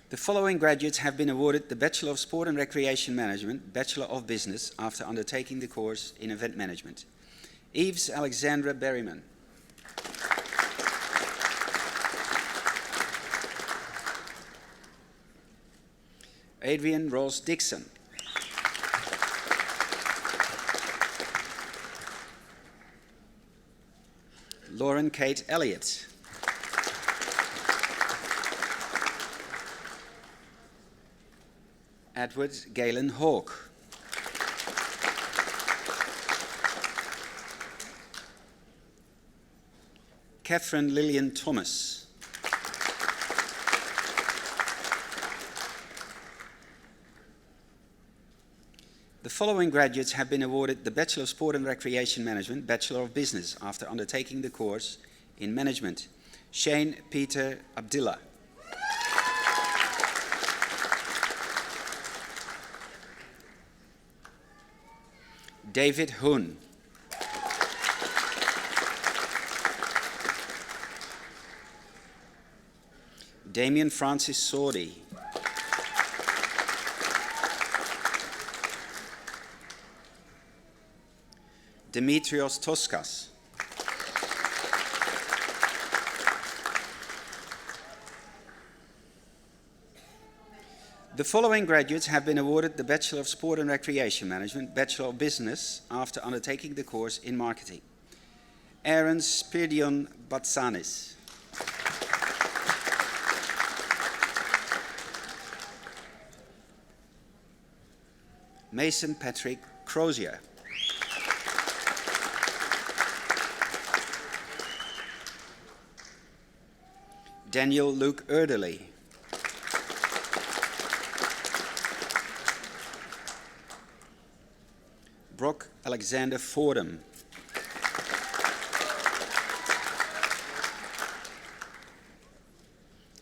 The following graduates have been awarded the Bachelor of Sport and Recreation Management, Bachelor of Business, after undertaking the course in Event Management. Eves Alexandra Berryman. Adrian Ross Dixon. Lauren Kate Elliott. Edward Galen Hawke. Catherine Lillian Thomas. The following graduates have been awarded the Bachelor of Sport and Recreation Management, Bachelor of Business, after undertaking the course in Management. Shane Peter Abdillah. David Hoon. Damien Francis Sordi. Dimitrios Toskas. The following graduates have been awarded the Bachelor of Sport and Recreation Management, Bachelor of Business, after undertaking the course in Marketing. Aaron Spiridion Batsanis. Mason Patrick Crozier. Daniel Luke Erderly. Brock Alexander Fordham.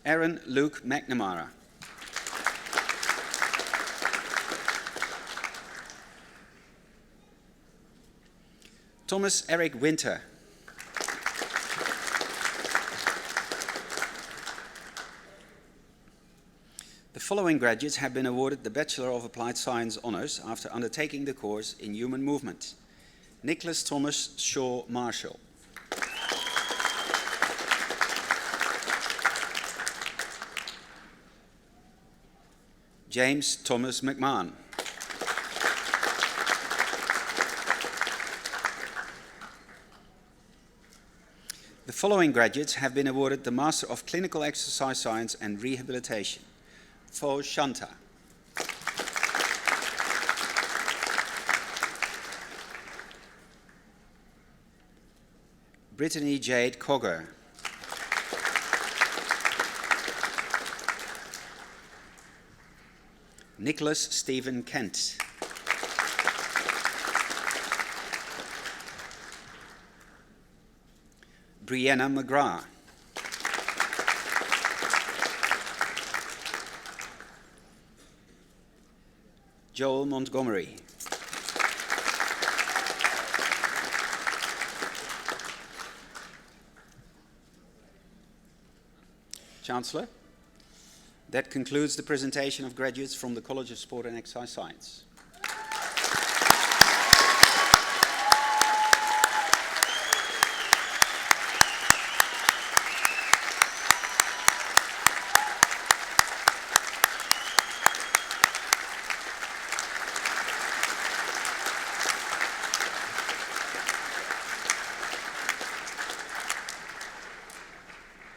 Aaron Luke McNamara. Thomas Eric Winter. The following graduates have been awarded the Bachelor of Applied Science Honours after undertaking the course in Human Movement. Nicholas Thomas Shaw Marshall. James Thomas McMahon. The following graduates have been awarded the Master of Clinical Exercise Science and Rehabilitation. Fo Shanta. Brittany Jade Cogger. Nicholas Stephen Kent. Brianna McGrath. Joel Montgomery. Chancellor, that concludes the presentation of graduates from the College of Sport and Exercise Science.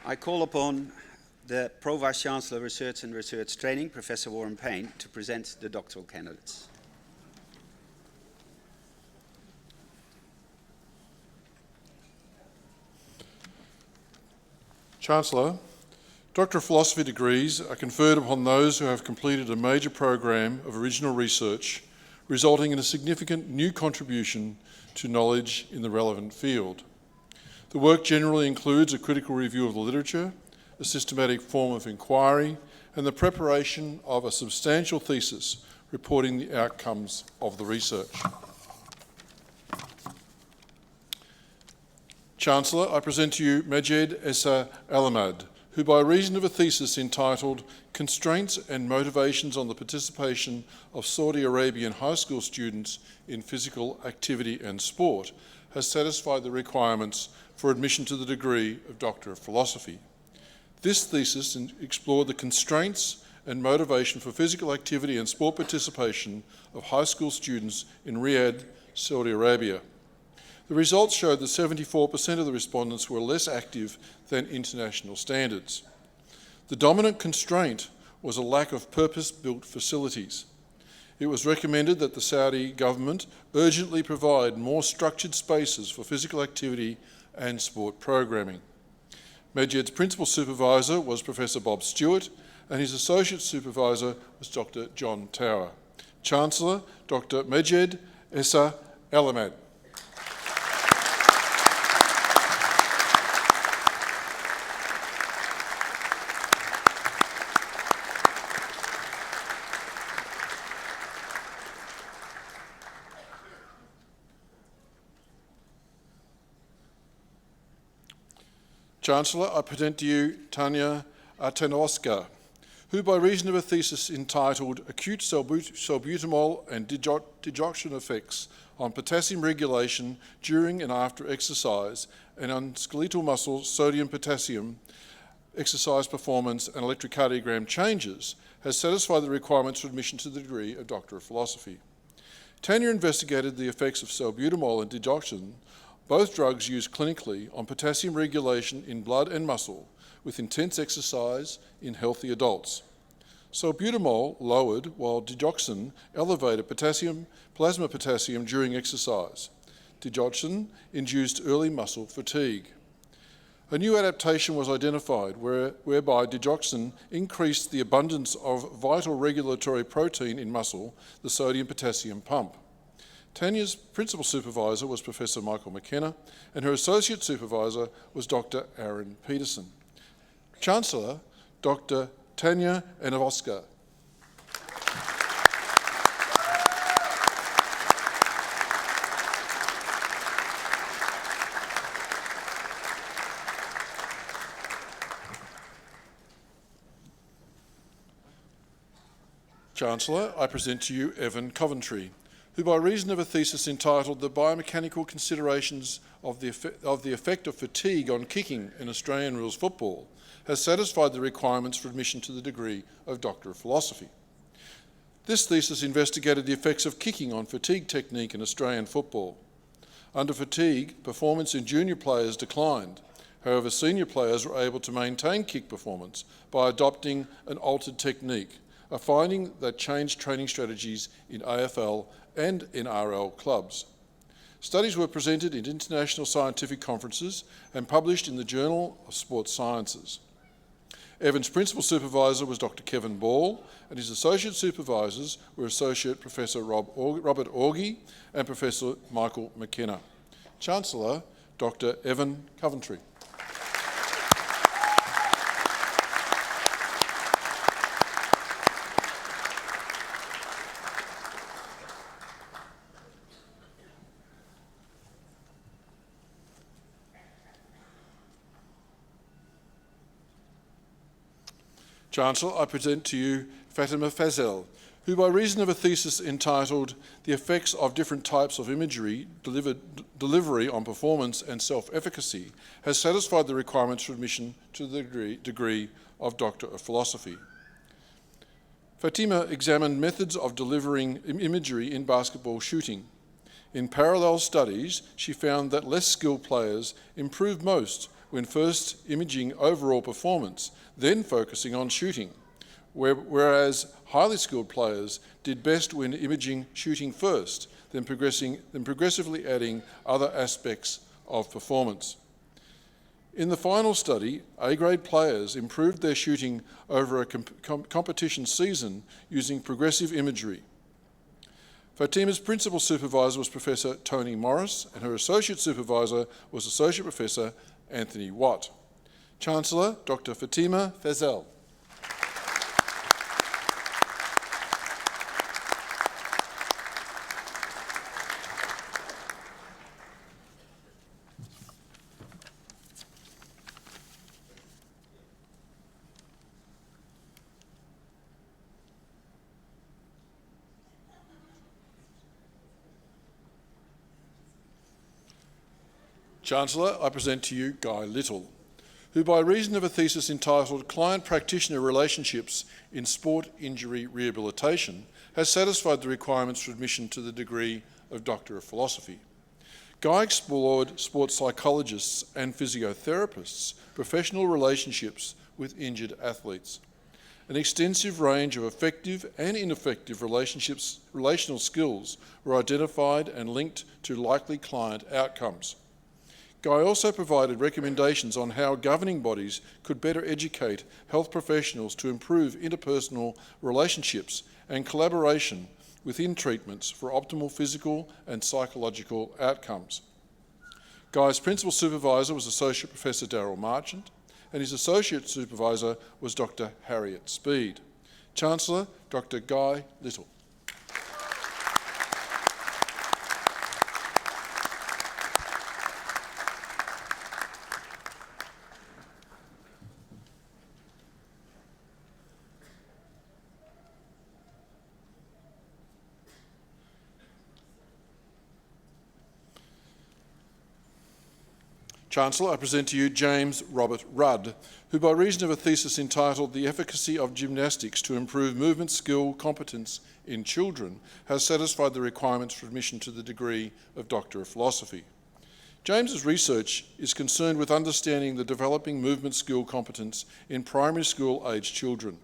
I call upon the Pro-Vice-Chancellor Research and Research Training, Professor Warren Payne, to present the doctoral candidates. Chancellor, Doctor of Philosophy degrees are conferred upon those who have completed a major program of original research, resulting in a significant new contribution to knowledge in the relevant field. The work generally includes a critical review of the literature, a systematic form of inquiry, and the preparation of a substantial thesis reporting the outcomes of the research. Chancellor, I present to you Majed Essa Alamad, who by reason of a thesis entitled Constraints and Motivations on the Participation of Saudi Arabian High School Students in Physical Activity and Sport, has satisfied the requirements for admission to the degree of Doctor of Philosophy. This thesis explored the constraints and motivation for physical activity and sport participation of high school students in Riyadh, Saudi Arabia. The results showed that 74% of the respondents were less active than international standards. The dominant constraint was a lack of purpose-built facilities. It was recommended that the Saudi government urgently provide more structured spaces for physical activity and sport programming. Majid's principal supervisor was Professor Bob Stewart, and his associate supervisor was Dr. John Tower. Chancellor, Dr. Majid Essa Alamad. Chancellor, I present to you Tanya Artanowska, who by reason of a thesis entitled Acute Salbutamol and Digoxin Effects on Potassium Regulation During and After Exercise and on Skeletal Muscle Sodium-Potassium Exercise Performance and Electrocardiogram Changes, has satisfied the requirements for admission to the degree of Doctor of Philosophy. Tanya investigated the effects of salbutamol and digoxin, both drugs used clinically, on potassium regulation in blood and muscle with intense exercise in healthy adults. Salbutamol lowered while digoxin elevated plasma potassium during exercise. Digoxin induced early muscle fatigue. A new adaptation was identified whereby digoxin increased the abundance of vital regulatory protein in muscle, the sodium-potassium pump. Tanya's principal supervisor was Professor Michael McKenna, and her associate supervisor was Dr. Aaron Peterson. Chancellor, Dr. Tanya Enovoska. Chancellor, I present to you Evan Coventry, who by reason of a thesis entitled The Biomechanical Considerations of the Effect of Fatigue on Kicking in Australian Rules Football, has satisfied the requirements for admission to the degree of Doctor of Philosophy. This thesis investigated the effects of kicking on fatigue technique in Australian football. Under fatigue, performance in junior players declined. However, senior players were able to maintain kick performance by adopting an altered technique, a finding that changed training strategies in AFL and NRL clubs. Studies were presented in international scientific conferences and published in the Journal of Sports Sciences. Evan's principal supervisor was Dr. Kevin Ball, and his associate supervisors were Associate Professor Robert Augie and Professor Michael McKenna. Chancellor, Dr. Evan Coventry. Chancellor, I present to you Fatima Fazel, who by reason of a thesis entitled The Effects of Different Types of Imagery Delivery on Performance and Self-Efficacy, has satisfied the requirements for admission to the degree of Doctor of Philosophy. Fatima examined methods of delivering imagery in basketball shooting. In parallel studies, she found that less skilled players improved most when first imaging overall performance, then focusing on shooting, whereas highly skilled players did best when imaging shooting first, then progressively adding other aspects of performance. In the final study, A-grade players improved their shooting over a competition season using progressive imagery. Fatima's principal supervisor was Professor Tony Morris, and her associate supervisor was Associate Professor Anthony Watt. Chancellor, Dr. Fatima Fazel. Chancellor, I present to you Guy Little, who by reason of a thesis entitled Client-Practitioner Relationships in Sport Injury Rehabilitation has satisfied the requirements for admission to the degree of Doctor of Philosophy. Guy explored sports psychologists and physiotherapists' professional relationships with injured athletes. An extensive range of effective and ineffective relational skills were identified and linked to likely client outcomes. Guy also provided recommendations on how governing bodies could better educate health professionals to improve interpersonal relationships and collaboration within treatments for optimal physical and psychological outcomes. Guy's principal supervisor was Associate Professor Darryl Marchant, and his associate supervisor was Dr. Harriet Speed. Chancellor, Dr. Guy Little. Chancellor, I present to you James Robert Rudd, who by reason of a thesis entitled The Efficacy of Gymnastics to Improve Movement Skill Competence in Children has satisfied the requirements for admission to the degree of Doctor of Philosophy. James's research is concerned with understanding the developing movement skill competence in primary school aged children.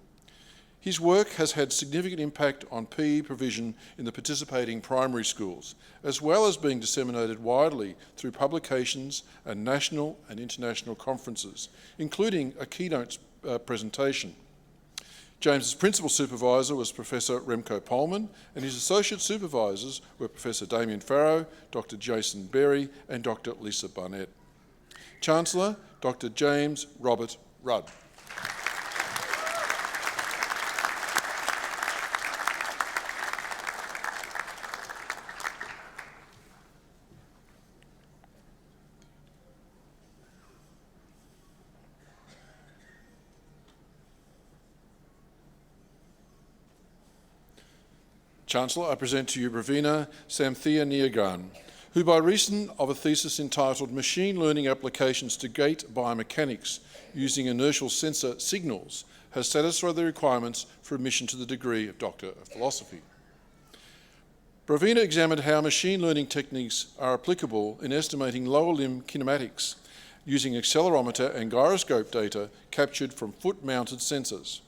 His work has had significant impact on PE provision in the participating primary schools, as well as being disseminated widely through publications and national and international conferences, including a keynote presentation. James's principal supervisor was Professor Remco Polman, and his associate supervisors were Professor Damien Farrow, Dr. Jason Berry, and Dr. Lisa Barnett. Chancellor, Dr. James Robert Rudd. Chancellor, I present to you Bravina Samthia-Niagan, who by reason of a thesis entitled Machine Learning Applications to Gate Biomechanics Using Inertial Sensor Signals has satisfied the requirements for admission to the degree of Doctor of Philosophy. Bravina examined how machine learning techniques are applicable in estimating lower limb kinematics using accelerometer and gyroscope data captured from foot-mounted sensors.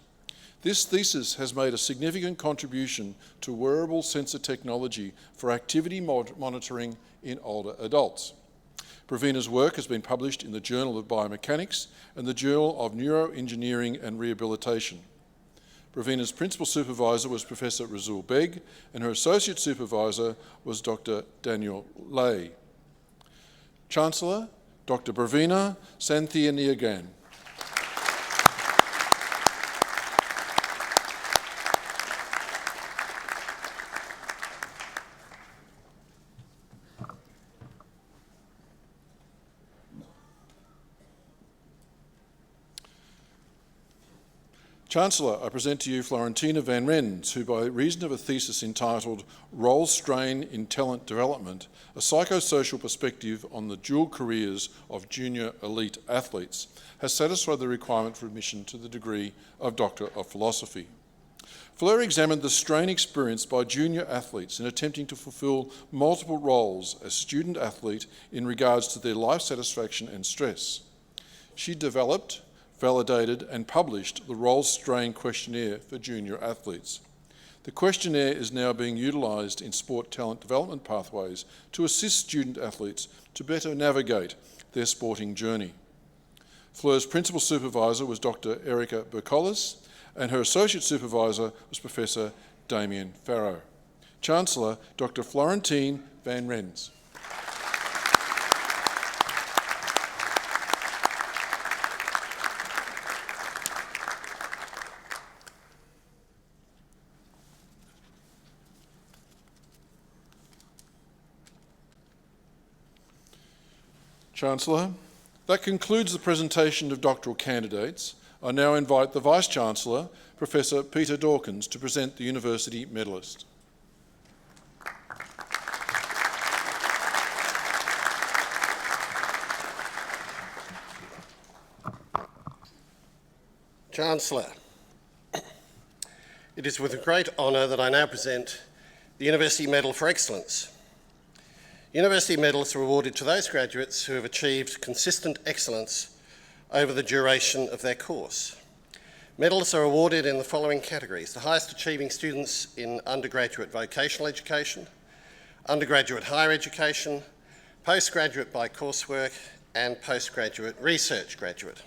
This thesis has made a significant contribution to wearable sensor technology for activity monitoring in older adults. Bravina's work has been published in the Journal of Biomechanics and the Journal of Neuroengineering and Rehabilitation. Bravina's principal supervisor was Professor Razul Beg, and her associate supervisor was Dr. Daniel Lay. Chancellor, Dr. Bravina Samthia-Niagan. Chancellor, I present to you Florentina van Rens, who by reason of a thesis entitled Role Strain in Talent Development, a psychosocial perspective on the dual careers of junior elite athletes, has satisfied the requirement for admission to the degree of Doctor of Philosophy. Fleur examined the strain experienced by junior athletes in attempting to fulfil multiple roles as student athlete in regards to their life satisfaction and stress. She developed, validated and published the Role Strain Questionnaire for junior athletes. The questionnaire is now being utilised in sport talent development pathways to assist student athletes to better navigate their sporting journey. Fleur's principal supervisor was Dr. Erica Bercolis, and her associate supervisor was Professor Damien Farrow. Chancellor, Dr. Florentine van Rens. Chancellor, that concludes the presentation of doctoral candidates. I now invite the Vice-Chancellor, Professor Peter Dawkins, to present the University Medallist. Chancellor, it is with great honour that I now present the University Medal for Excellence. University medals are awarded to those graduates who have achieved consistent excellence over the duration of their course. Medals are awarded in the following categories: the highest achieving students in undergraduate vocational education, undergraduate higher education, postgraduate by coursework, and postgraduate research graduate.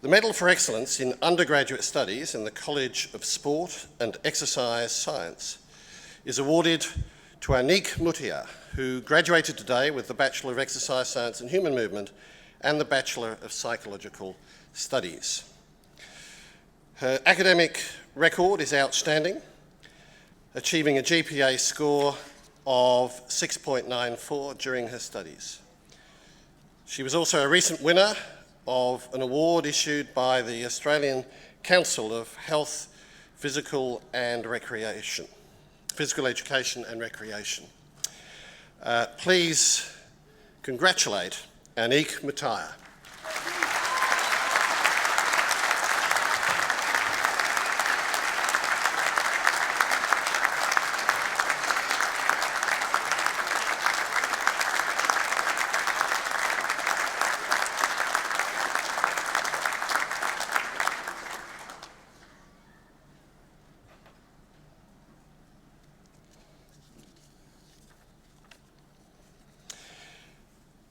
The Medal for Excellence in Undergraduate Studies in the College of Sport and Exercise Science is awarded to Anik Mutia, who graduated today with the Bachelor of Exercise Science and Human Movement and the Bachelor of Psychological Studies. Her academic record is outstanding, achieving a GPA score of 6.94 during her studies. She was also a recent winner of an award issued by the Australian Council of Health, Physical Education and Recreation. Please congratulate Anik Mutia.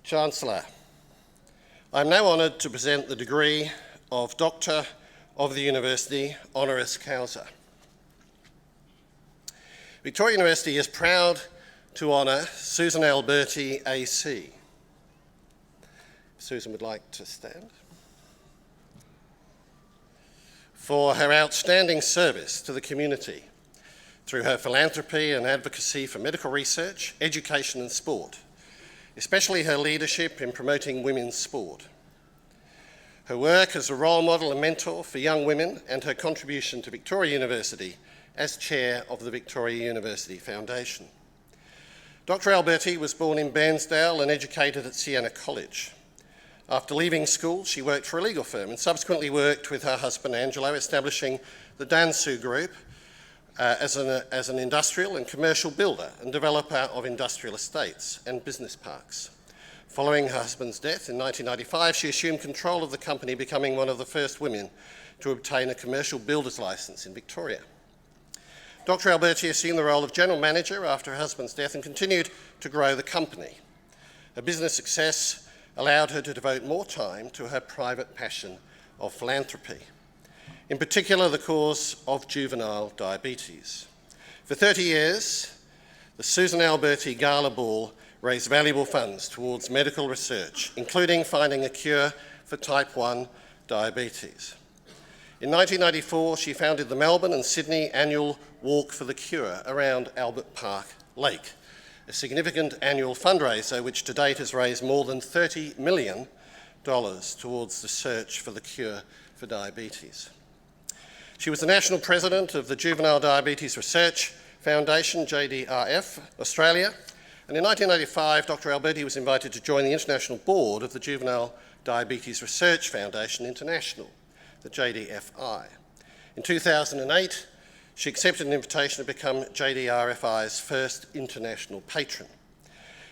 Chancellor, I am now honoured to present the degree of Doctor of the University honoris causa. Victoria University is proud to honour Susan Alberti AC. Susan would like to stand. For her outstanding service to the community through her philanthropy and advocacy for medical research, education and sport, especially her leadership in promoting women's sport. Her work as a role model and mentor for young women and her contribution to Victoria University as chair of the Victoria University Foundation. Dr. Alberti was born in Bairnsdale and educated at Siena College. After leaving school, she worked for a legal firm and subsequently worked with her husband Angelo, establishing the Dansu Group as an industrial and commercial builder and developer of industrial estates and business parks. Following her husband's death in 1995, she assumed control of the company, becoming one of the first women to obtain a commercial builder's licence in Victoria. Dr. Alberti assumed the role of general manager after her husband's death and continued to grow the company. Her business success allowed her to devote more time to her private passion of philanthropy, in particular the cause of juvenile diabetes. For 30 years, the Susan Alberti Gala Ball raised valuable funds towards medical research, including finding a cure for type 1 diabetes. In 1994, she founded the Melbourne and Sydney annual Walk for the Cure around Albert Park Lake, a significant annual fundraiser which to date has raised more than $30 million towards the search for the cure for diabetes. She was the national president of the Juvenile Diabetes Research Foundation, JDRF, Australia, and in 1985, Dr. Alberti was invited to join the international board of the Juvenile Diabetes Research Foundation International, the JDFI. In 2008, she accepted an invitation to become JDRFI's first international patron.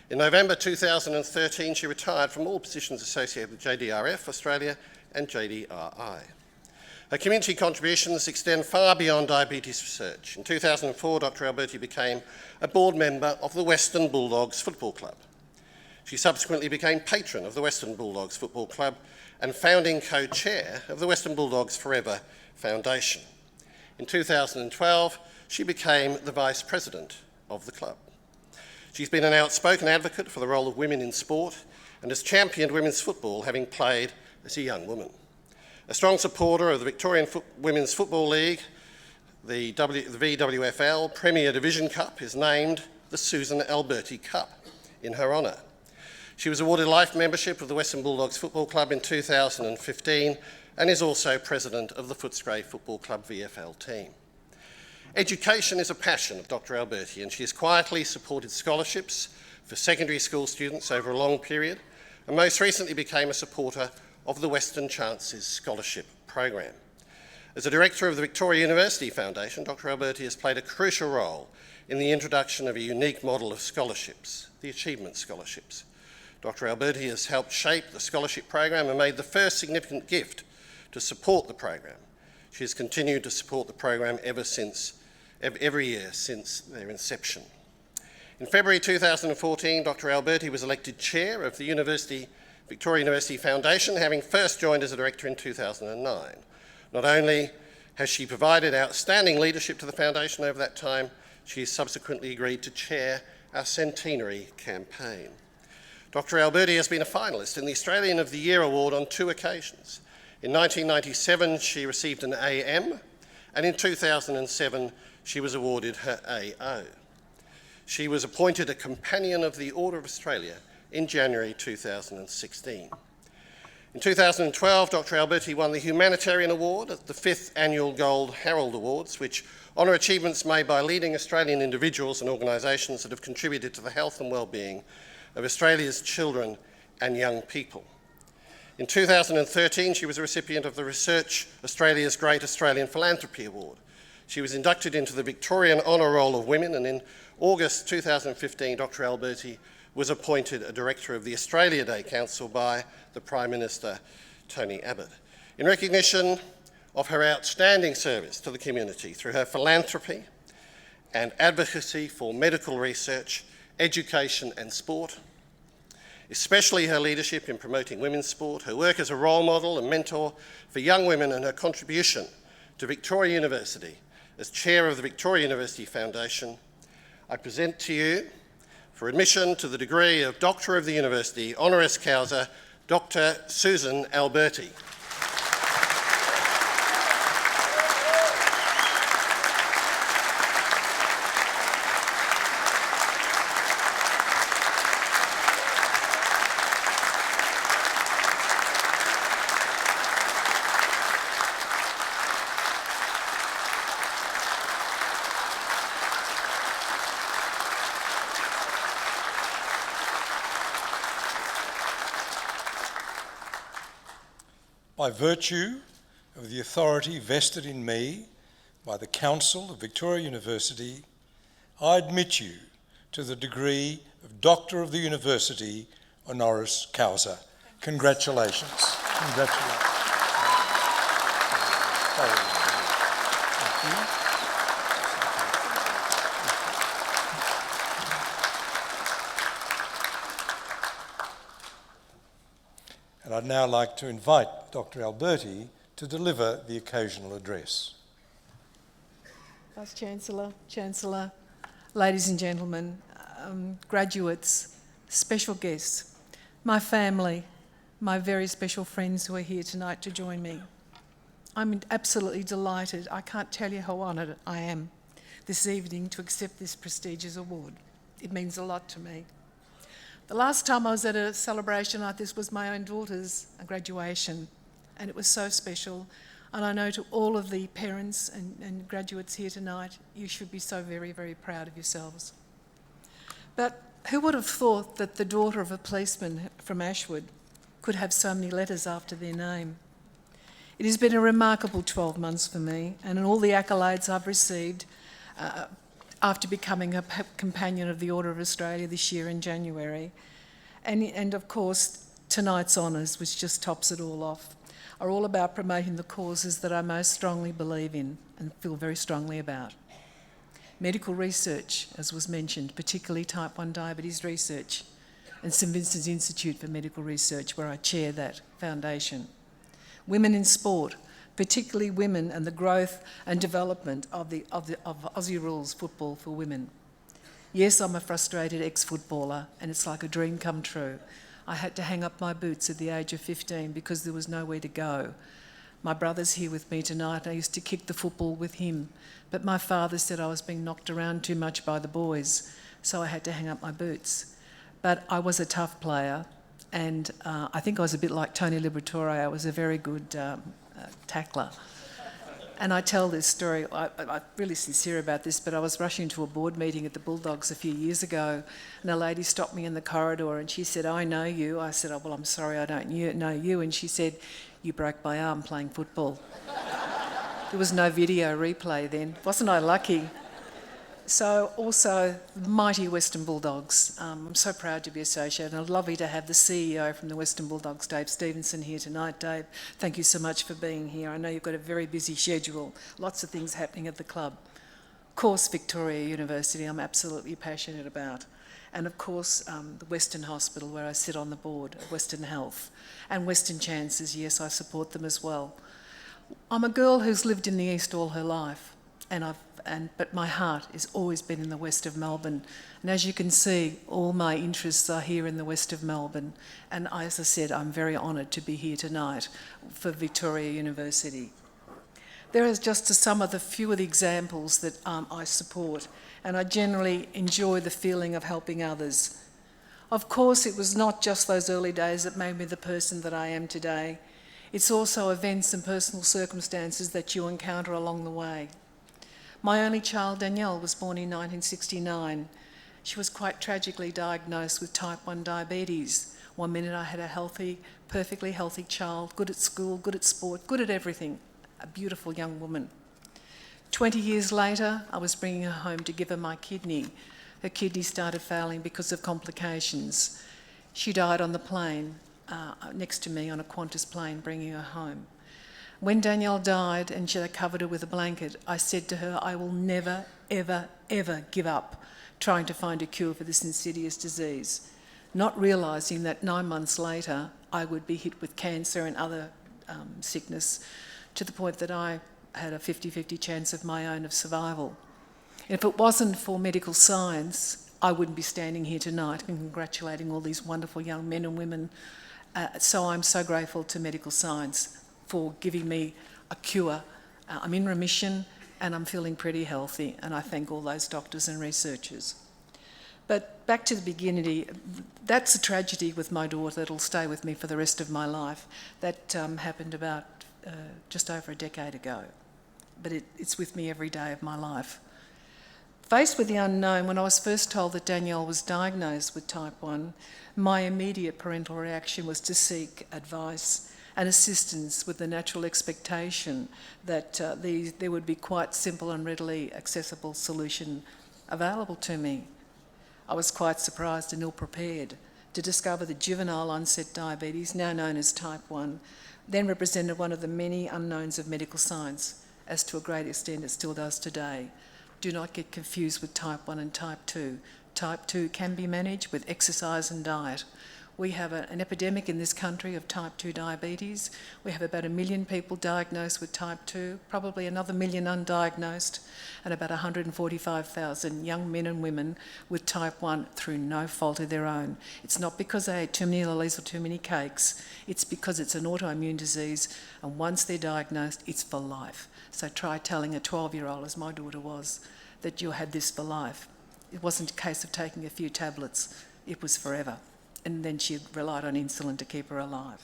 In November 2013, she retired from all positions associated with JDRF Australia and JDRI. Her community contributions extend far beyond diabetes research. In 2004, Dr. Alberti became a board member of the Western Bulldogs Football Club. She subsequently became patron of the Western Bulldogs Football Club and founding co-chair of the Western Bulldogs Forever Foundation. In 2012, she became the vice president of the club. She's been an outspoken advocate for the role of women in sport and has championed women's football, having played as a young woman. A strong supporter of the Victorian Women's Football League, the VWFL Premier Division Cup is named the Susan Alberti Cup in her honour. She was awarded life membership of the Western Bulldogs Football Club in 2015 and is also president of the Footscray Football Club VFL team. Education is a passion of Dr. Alberti, and she has quietly supported scholarships for secondary school students over a long period, and most recently became a supporter of the Western Chances Scholarship Program. As a director of the Victoria University Foundation, Dr. Alberti has played a crucial role in the introduction of a unique model of scholarships, the Achievement Scholarships. Dr. Alberti has helped shape the scholarship program and made the first significant gift to support the program. She has continued to support the program every year since their inception. In February 2014, Dr. Alberti was elected chair of the Victoria University Foundation, having first joined as a director in 2009. Not only has she provided outstanding leadership to the foundation over that time, she has subsequently agreed to chair our centenary campaign. Dr. Alberti has been a finalist in the Australian of the Year award on 2 occasions. In 1997, she received an AM, and in 2007, she was awarded her AO. She was appointed a Companion of the Order of Australia in January 2016. In 2012, Dr. Alberti won the Humanitarian Award at the 5th Annual Gold Herald Awards, which honour achievements made by leading Australian individuals and organisations that have contributed to the health and well-being of Australia's children and young people. In 2013, she was a recipient of the Research Australia's Great Australian Philanthropy Award. She was inducted into the Victorian Honour Roll of Women, and in August 2015, Dr. Alberti was appointed a director of the Australia Day Council by the Prime Minister, Tony Abbott. In recognition of her outstanding service to the community through her philanthropy and advocacy for medical research, education and sport, especially her leadership in promoting women's sport, her work as a role model and mentor for young women, and her contribution to Victoria University as chair of the Victoria University Foundation, I present to you, for admission to the degree of Doctor of the University, honoris causa, Dr. Susan Alberti. By virtue of the authority vested in me by the Council of Victoria University, I admit you to the degree of Doctor of the University, honoris causa. Congratulations. Congratulations. Thank you. And I'd now like to invite Dr. Alberti to deliver the occasional address. Vice-Chancellor, Chancellor, ladies and gentlemen, graduates, special guests, my family, my very special friends who are here tonight to join me. I'm absolutely delighted. I can't tell you how honoured I am this evening to accept this prestigious award. It means a lot to me. The last time I was at a celebration like this was my own daughter's graduation, and it was so special. And I know to all of the parents and graduates here tonight, you should be so very, very proud of yourselves. But who would have thought that the daughter of a policeman from Ashwood could have so many letters after their name? It has been a remarkable 12 months for me, and in all the accolades I've received after becoming a Companion of the Order of Australia this year in January. And of course, tonight's honours, which just tops it all off, are all about promoting the causes that I most strongly believe in and feel very strongly about. Medical research, as was mentioned, particularly type 1 diabetes research, and St Vincent's Institute for Medical Research, where I chair that foundation. Women in sport, particularly women and the growth and development of Aussie rules football for women. Yes, I'm a frustrated ex-footballer, and it's like a dream come true. I had to hang up my boots at the age of 15 because there was nowhere to go. My brother's here with me tonight. I used to kick the football with him, but my father said I was being knocked around too much by the boys, so I had to hang up my boots. But I was a tough player, and I think I was a bit like Tony Liberatore. I was a very good tackler. And I tell this story, I'm really sincere about this, but I was rushing to a board meeting at the Bulldogs a few years ago, and a lady stopped me in the corridor and she said, "I know you." I said, "Oh, well, I'm sorry, I don't know you." And she said, "You broke my arm playing football." There was no video replay then. Wasn't I lucky? So also, the mighty Western Bulldogs. I'm so proud to be associated, and lovely to have the CEO from the Western Bulldogs, Dave Stevenson, here tonight. Dave, thank you so much for being here. I know you've got a very busy schedule, lots of things happening at the club. Of course, Victoria University, I'm absolutely passionate about. And of course, the Western Hospital, where I sit on the board, Western Health, and Western Chances, yes, I support them as well. I'm a girl who's lived in the East all her life, but my heart has always been in the west of Melbourne. And as you can see, all my interests are here in the west of Melbourne. And as I said, I'm very honoured to be here tonight for Victoria University. There is just some of the few of the examples that I support, and I generally enjoy the feeling of helping others. Of course, it was not just those early days that made me the person that I am today. It's also events and personal circumstances that you encounter along the way. My only child, Danielle, was born in 1969. She was quite tragically diagnosed with type 1 diabetes. One minute I had a healthy, perfectly healthy child, good at school, good at sport, good at everything, a beautiful young woman. 20 years later, I was bringing her home to give her my kidney. Her kidney started failing because of complications. She died on the plane next to me on a Qantas plane, bringing her home. When Danielle died and they covered her with a blanket, I said to her, I will never, ever, ever give up trying to find a cure for this insidious disease. not realising that 9 months later I would be hit with cancer and other sickness, to the point that I had a 50-50 chance of my own of survival. And if it wasn't for medical science, I wouldn't be standing here tonight and congratulating all these wonderful young men and women. So I'm so grateful to medical science for giving me a cure. I'm in remission and I'm feeling pretty healthy, and I thank all those doctors and researchers. But back to the beginning, that's a tragedy with my daughter that'll stay with me for the rest of my life. That happened about just over a decade ago, but it's with me every day of my life. Faced with the unknown, when I was first told that Danielle was diagnosed with type 1, my immediate parental reaction was to seek advice and assistance, with the natural expectation that there would be quite simple and readily accessible solution available to me. I was quite surprised and ill-prepared to discover that juvenile onset diabetes, now known as type 1, then represented one of the many unknowns of medical science, as to a great extent it still does today. Do not get confused with type 1 and type 2. Type 2 can be managed with exercise and diet. We have an epidemic in this country of type 2 diabetes. We have about 1 million people diagnosed with type 2, probably another 1 million undiagnosed, and about 145,000 young men and women with type 1 through no fault of their own. It's not because they ate too many lollies or too many cakes. It's because it's an autoimmune disease, and once they're diagnosed, it's for life. So try telling a 12-year-old, as my daughter was, that you'll have this for life. It wasn't a case of taking a few tablets. It was forever. And then she relied on insulin to keep her alive.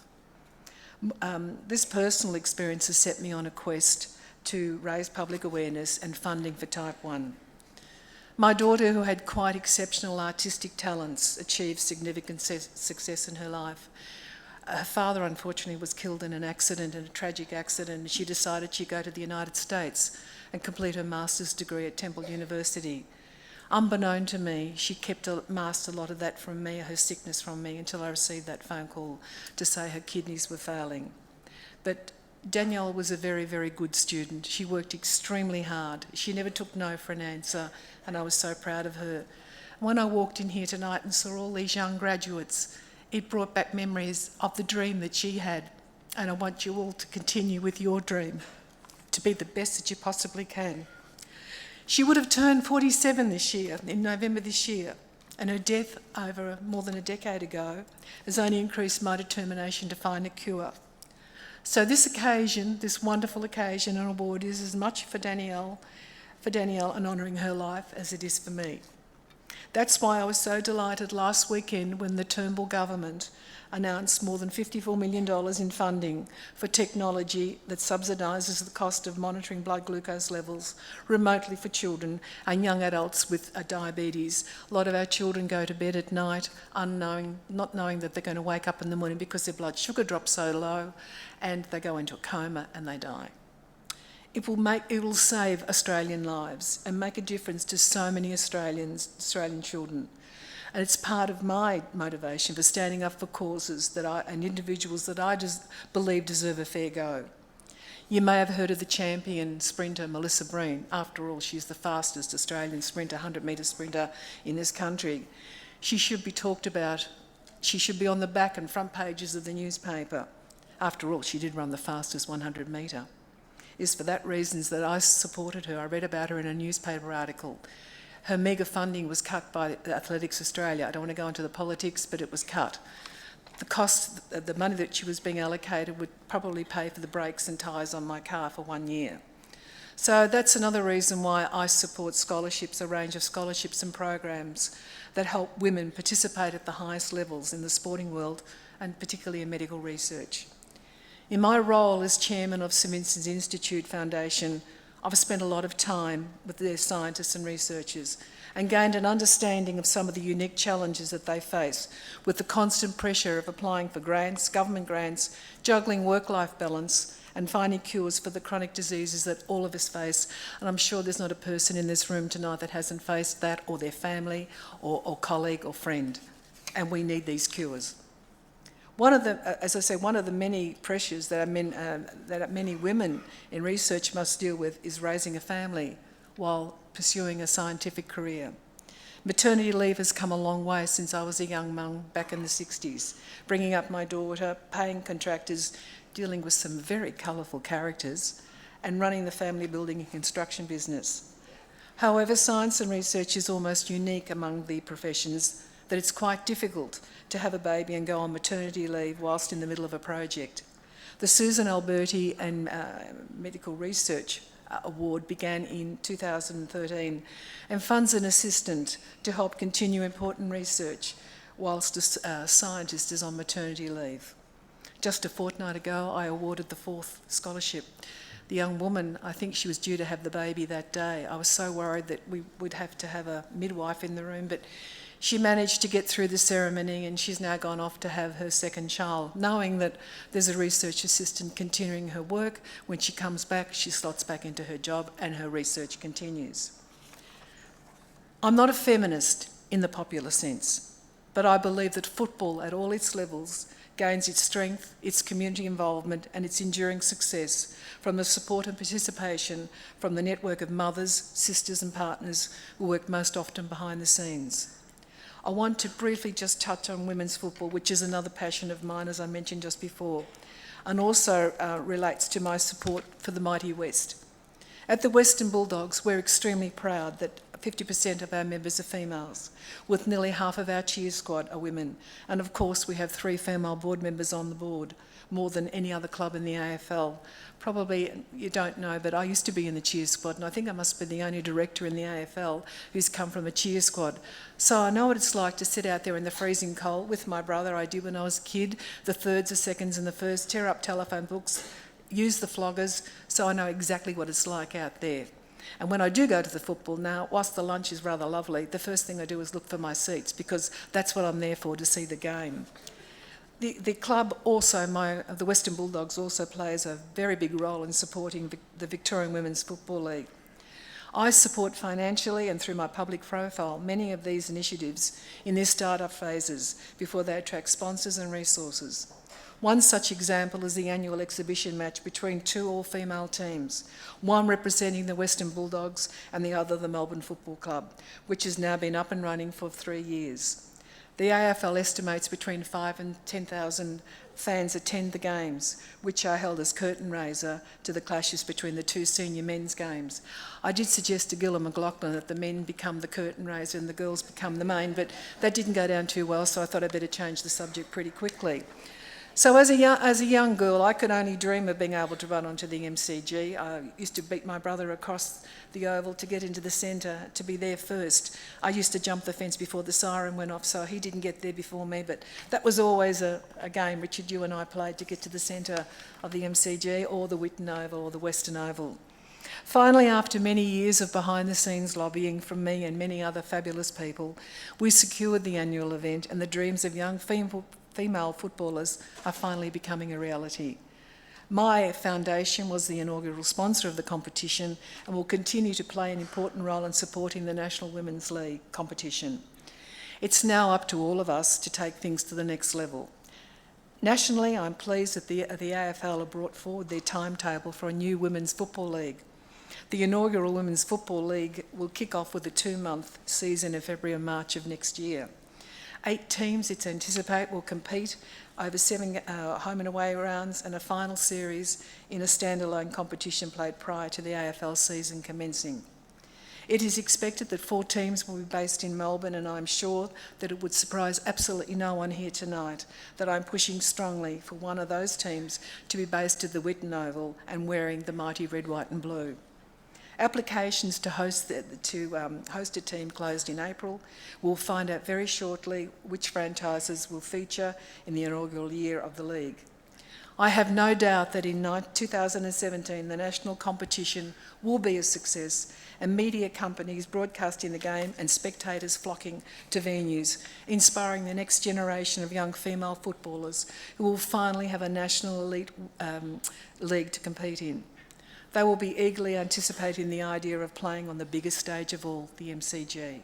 This personal experience has set me on a quest to raise public awareness and funding for type 1. My daughter, who had quite exceptional artistic talents, achieved significant success in her life. Her father, unfortunately, was killed in a tragic accident, and she decided she'd go to the United States and complete her master's degree at Temple University. Unbeknown to me, she masked a lot of that from me, her sickness from me, until I received that phone call to say her kidneys were failing. But Danielle was a very, very good student. She worked extremely hard. She never took no for an answer, and I was so proud of her. When I walked in here tonight and saw all these young graduates, it brought back memories of the dream that she had, and I want you all to continue with your dream, to be the best that you possibly can. She would have turned 47 this year, in November this year, and her death over more than a decade ago has only increased my determination to find a cure. So this occasion, this wonderful occasion and award, is as much for Danielle and honouring her life as it is for me. That's why I was so delighted last weekend when the Turnbull government announced more than $54 million in funding for technology that subsidises the cost of monitoring blood glucose levels remotely for children and young adults with diabetes. A lot of our children go to bed at night not knowing that they're going to wake up in the morning because their blood sugar drops so low, and they go into a coma and they die. It will save Australian lives and make a difference to so many Australian children. And it's part of my motivation for standing up for causes and individuals that I just believe deserve a fair go. You may have heard of the champion sprinter, Melissa Breen. After all, she's the fastest Australian sprinter, 100-metre sprinter in this country. She should be talked about. She should be on the back and front pages of the newspaper. After all, she did run the fastest 100-metre. It's for that reason that I supported her. I read about her in a newspaper article. Her mega funding was cut by Athletics Australia. I don't want to go into the politics, but it was cut. The money that she was being allocated would probably pay for the brakes and tyres on my car for 1 year. So that's another reason why I support scholarships, a range of scholarships and programs that help women participate at the highest levels in the sporting world, and particularly in medical research. In my role as chairman of St Vincent's Institute Foundation, I've spent a lot of time with their scientists and researchers and gained an understanding of some of the unique challenges that they face with the constant pressure of applying for grants, government grants, juggling work-life balance and finding cures for the chronic diseases that all of us face. And I'm sure there's not a person in this room tonight that hasn't faced that, or their family or colleague or friend. And we need these cures. One of the many pressures that many women in research must deal with is raising a family while pursuing a scientific career. Maternity leave has come a long way since I was a young mum back in the 60s, bringing up my daughter, paying contractors, dealing with some very colourful characters, and running the family building and construction business. However, science and research is almost unique among the professions that it's quite difficult to have a baby and go on maternity leave whilst in the middle of a project. The Susan Alberti and Medical Research Award began in 2013 and funds an assistant to help continue important research whilst a scientist is on maternity leave. Just a fortnight ago, I awarded the 4th scholarship. The young woman, I think she was due to have the baby that day. I was so worried that we would have to have a midwife in the room, but she managed to get through the ceremony and she's now gone off to have her second child, knowing that there's a research assistant continuing her work. When she comes back, she slots back into her job and her research continues. I'm not a feminist in the popular sense, but I believe that football at all its levels gains its strength, its community involvement and its enduring success from the support and participation from the network of mothers, sisters and partners who work most often behind the scenes. I want to briefly just touch on women's football, which is another passion of mine, as I mentioned just before, and also relates to my support for the mighty West. At the Western Bulldogs, we're extremely proud that 50% of our members are females, with nearly half of our cheer squad are women. And of course, we have 3 female board members on the board, more than any other club in the AFL. Probably you don't know, but I used to be in the cheer squad, and I think I must be the only director in the AFL who's come from a cheer squad. So I know what it's like to sit out there in the freezing cold with my brother. I did when I was a kid, the thirds, the seconds and the firsts, tear up telephone books, use the floggers, so I know exactly what it's like out there. And when I do go to the football now, whilst the lunch is rather lovely, the first thing I do is look for my seats because that's what I'm there for, to see the game. The club also, the Western Bulldogs also plays a very big role in supporting the Victorian Women's Football League. I support financially and through my public profile many of these initiatives in their start-up phases before they attract sponsors and resources. One such example is the annual exhibition match between 2 all-female teams, one representing the Western Bulldogs and the other the Melbourne Football Club, which has now been up and running for 3 years. The AFL estimates between 5,000 and 10,000 fans attend the games, which are held as curtain raiser to the clashes between the 2 senior men's games. I did suggest to Gilla McLaughlin that the men become the curtain raiser and the girls become the main, but that didn't go down too well, so I thought I'd better change the subject pretty quickly. So as a young girl, I could only dream of being able to run onto the MCG. I used to beat my brother across the oval to get into the centre, to be there first. I used to jump the fence before the siren went off, so he didn't get there before me, but that was always a game Richard, you and I played to get to the centre of the MCG or the Whitten Oval or the Western Oval. Finally, after many years of behind-the-scenes lobbying from me and many other fabulous people, we secured the annual event and the dreams of young female footballers are finally becoming a reality. My foundation was the inaugural sponsor of the competition and will continue to play an important role in supporting the National Women's League competition. It's now up to all of us to take things to the next level. Nationally, I'm pleased that the AFL have brought forward their timetable for a new Women's Football League. The inaugural Women's Football League will kick off with a 2-month season in February and March of next year. 8 teams, it's anticipated, will compete over 7 home and away rounds and a final series in a standalone competition played prior to the AFL season commencing. It is expected that 4 teams will be based in Melbourne, and I'm sure that it would surprise absolutely no one here tonight that I'm pushing strongly for one of those teams to be based at the Whitten Oval and wearing the mighty red, white and blue. Applications to host a team closed in April. We'll find out very shortly which franchises will feature in the inaugural year of the league. I have no doubt that in 2017 the national competition will be a success and media companies broadcasting the game and spectators flocking to venues, inspiring the next generation of young female footballers who will finally have a national elite league to compete in. They will be eagerly anticipating the idea of playing on the biggest stage of all, the MCG.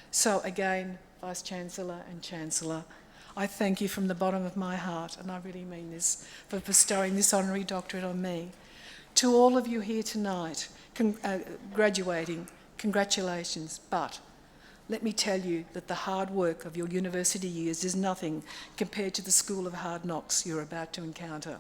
So again, Vice-Chancellor and Chancellor, I thank you from the bottom of my heart, and I really mean this, for bestowing this honorary doctorate on me. To all of you here tonight, graduating, congratulations, but let me tell you that the hard work of your university years is nothing compared to the school of hard knocks you're about to encounter.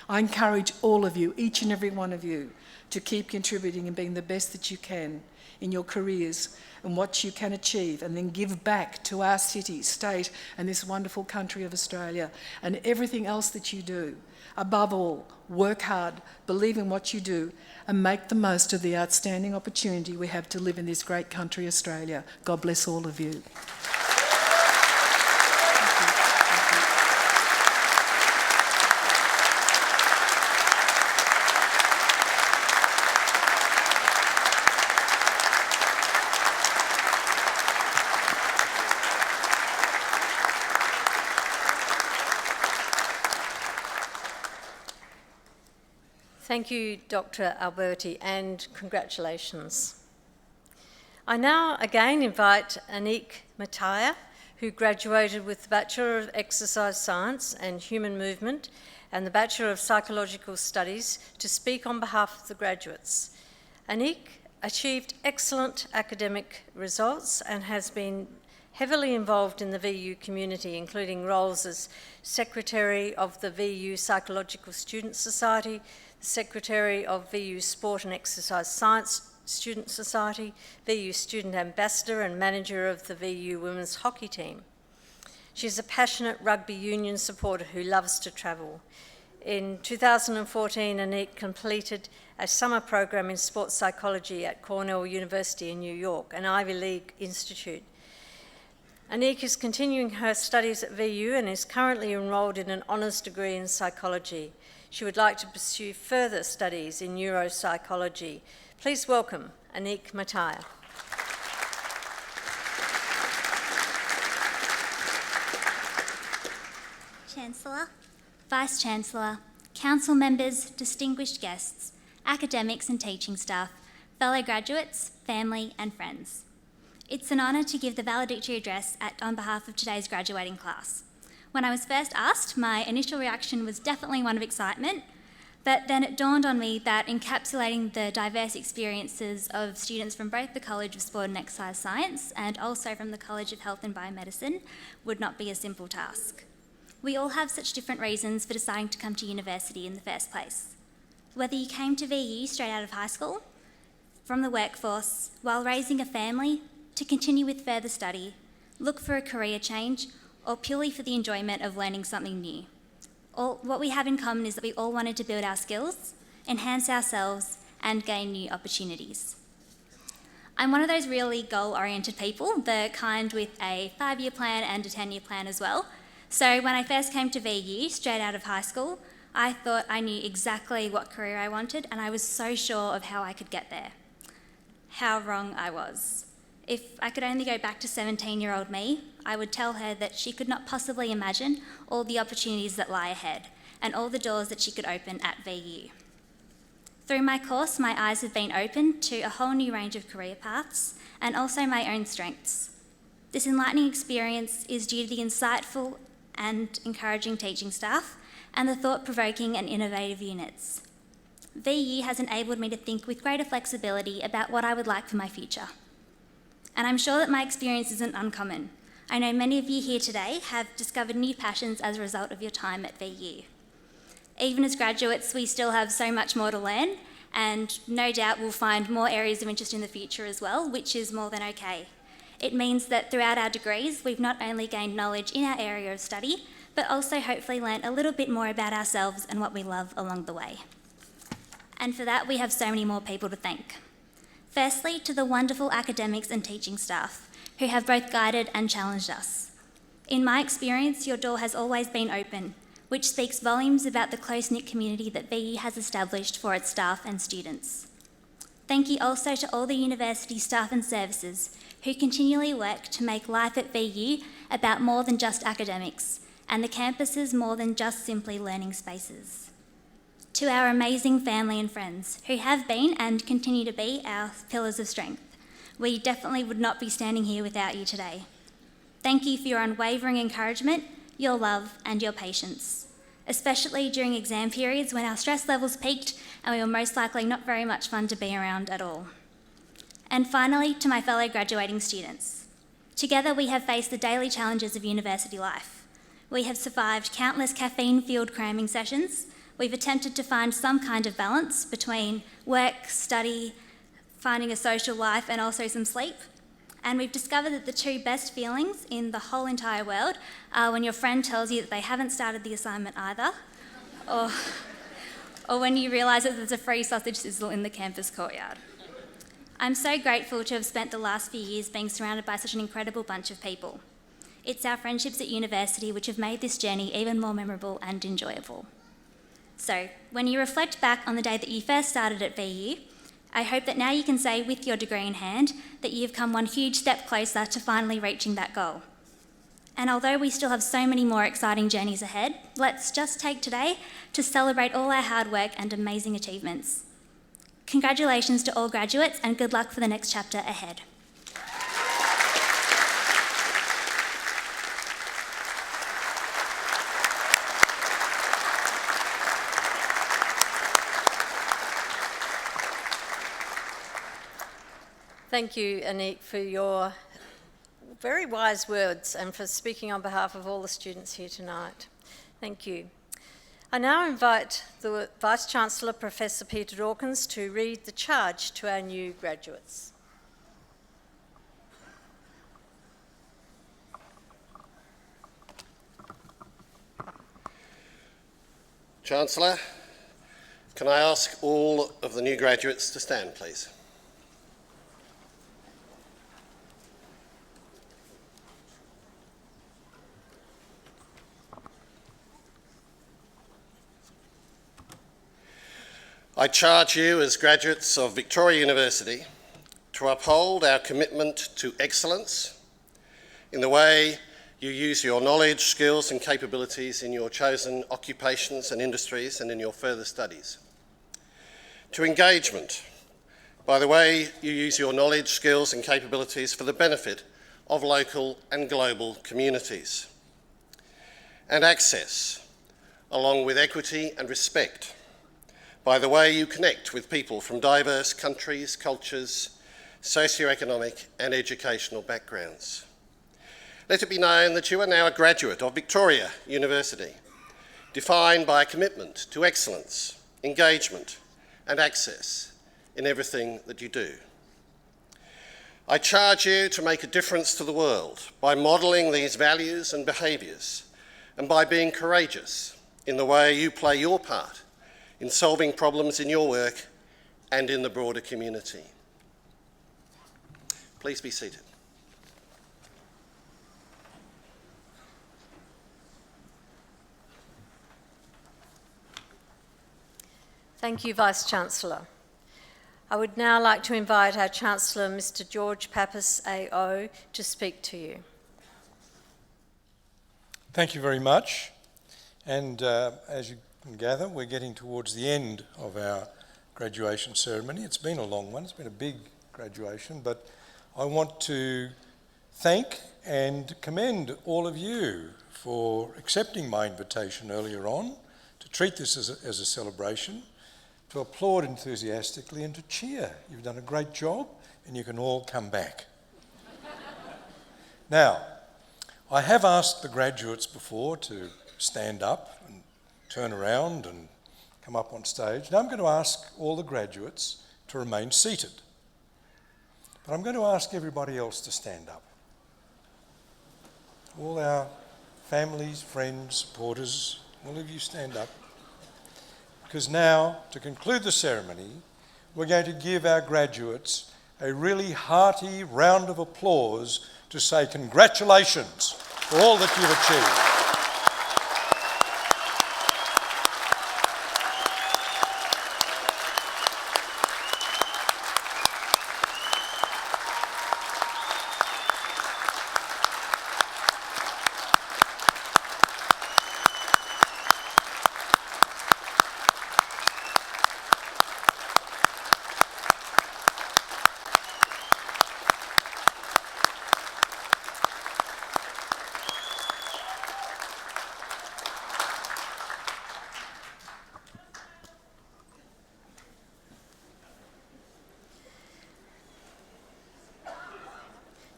I encourage all of you, each and every one of you, to keep contributing and being the best that you can in your careers and what you can achieve, and then give back to our city, state, and this wonderful country of Australia, and everything else that you do. Above all, work hard, believe in what you do, and make the most of the outstanding opportunity we have to live in this great country, Australia. God bless all of you. Thank you, Dr. Alberti, and congratulations. I now again invite Anik Mataya, who graduated with the Bachelor of Exercise Science and Human Movement and the Bachelor of Psychological Studies, to speak on behalf of the graduates. Anik achieved excellent academic results and has been heavily involved in the VU community, including roles as Secretary of the VU Psychological Student Society, Secretary of VU Sport and Exercise Science Student Society, VU Student Ambassador and Manager of the VU Women's Hockey Team. She's a passionate rugby union supporter who loves to travel. In 2014, Anik completed a summer program in sports psychology at Cornell University in New York, an Ivy League institute. Anik is continuing her studies at VU and is currently enrolled in an honours degree in psychology. She would like to pursue further studies in neuropsychology. Please welcome Anik Mataya. Chancellor, Vice-Chancellor, Council members, distinguished guests, academics and teaching staff, fellow graduates, family and friends. It's an honour to give the valedictory address on behalf of today's graduating class. When I was first asked, my initial reaction was definitely one of excitement, but then it dawned on me that encapsulating the diverse experiences of students from both the College of Sport and Exercise Science and also from the College of Health and Biomedicine would not be a simple task. We all have such different reasons for deciding to come to university in the first place. Whether you came to VU straight out of high school, from the workforce, while raising a family, to continue with further study, look for a career change, or purely for the enjoyment of learning something new. What we have in common is that we all wanted to build our skills, enhance ourselves, and gain new opportunities. I'm one of those really goal-oriented people, the kind with a 5-year plan and a 10-year plan as well. So when I first came to VU, straight out of high school, I thought I knew exactly what career I wanted, and I was so sure of how I could get there. How wrong I was. If I could only go back to 17-year-old me, I would tell her that she could not possibly imagine all the opportunities that lie ahead and all the doors that she could open at VU. Through my course, my eyes have been opened to a whole new range of career paths and also my own strengths. This enlightening experience is due to the insightful and encouraging teaching staff and the thought-provoking and innovative units. VU has enabled me to think with greater flexibility about what I would like for my future. And I'm sure that my experience isn't uncommon. I know many of you here today have discovered new passions as a result of your time at VU. Even as graduates, we still have so much more to learn, and no doubt we'll find more areas of interest in the future as well, which is more than okay. It means that throughout our degrees, we've not only gained knowledge in our area of study, but also hopefully learnt a little bit more about ourselves and what we love along the way. And for that, we have so many more people to thank. Firstly, to the wonderful academics and teaching staff who have both guided and challenged us. In my experience, your door has always been open, which speaks volumes about the close-knit community that VU has established for its staff and students. Thank you also to all the university staff and services who continually work to make life at VU about more than just academics and the campuses more than just simply learning spaces. To our amazing family and friends who have been and continue to be our pillars of strength. We definitely would not be standing here without you today. Thank you for your unwavering encouragement, your love and your patience, especially during exam periods when our stress levels peaked and we were most likely not very much fun to be around at all. And finally, to my fellow graduating students, Together we have faced the daily challenges of university life. We have survived countless caffeine-fueled cramming sessions. We've attempted to find some kind of balance between work, study, finding a social life and also some sleep. And we've discovered that the two best feelings in the whole entire world are when your friend tells you that they haven't started the assignment either, or when you realise that there's a free sausage sizzle in the campus courtyard. I'm so grateful to have spent the last few years being surrounded by such an incredible bunch of people. It's our friendships at university which have made this journey even more memorable and enjoyable. So, when you reflect back on the day that you first started at VU, I hope that now you can say, with your degree in hand, that you've come one huge step closer to finally reaching that goal. And although we still have so many more exciting journeys ahead, let's just take today to celebrate all our hard work and amazing achievements. Congratulations to all graduates and good luck for the next chapter ahead. Thank you, Anik, for your very wise words and for speaking on behalf of all the students here tonight. Thank you. I now invite the Vice-Chancellor, Professor Peter Dawkins, to read the charge to our new graduates. Chancellor, can I ask all of the new graduates to stand, please? I charge you as graduates of Victoria University to uphold our commitment to excellence in the way you use your knowledge, skills and capabilities in your chosen occupations and industries and in your further studies. To engagement by the way you use your knowledge, skills and capabilities for the benefit of local and global communities. And access, along with equity and respect, by the way you connect with people from diverse countries, cultures, socioeconomic and educational backgrounds. Let it be known that you are now a graduate of Victoria University, defined by a commitment to excellence, engagement and access in everything that you do. I charge you to make a difference to the world by modelling these values and behaviours and by being courageous in the way you play your part in solving problems in your work and in the broader community. Please be seated. Thank you, Vice-Chancellor. I would now like to invite our Chancellor, Mr. George Pappas, AO, to speak to you. Thank you very much. And as you can gather, we're getting towards the end of our graduation ceremony. It's been a long one, it's been a big graduation, but I want to thank and commend all of you for accepting my invitation earlier on to treat this as a celebration, to applaud enthusiastically and to cheer. You've done a great job and you can all come back. Now, I have asked the graduates before to stand up and turn around and come up on stage. Now I'm going to ask all the graduates to remain seated. But I'm going to ask everybody else to stand up. All our families, friends, supporters, all of you stand up. Because now, to conclude the ceremony, we're going to give our graduates a really hearty round of applause to say congratulations for all that you've achieved.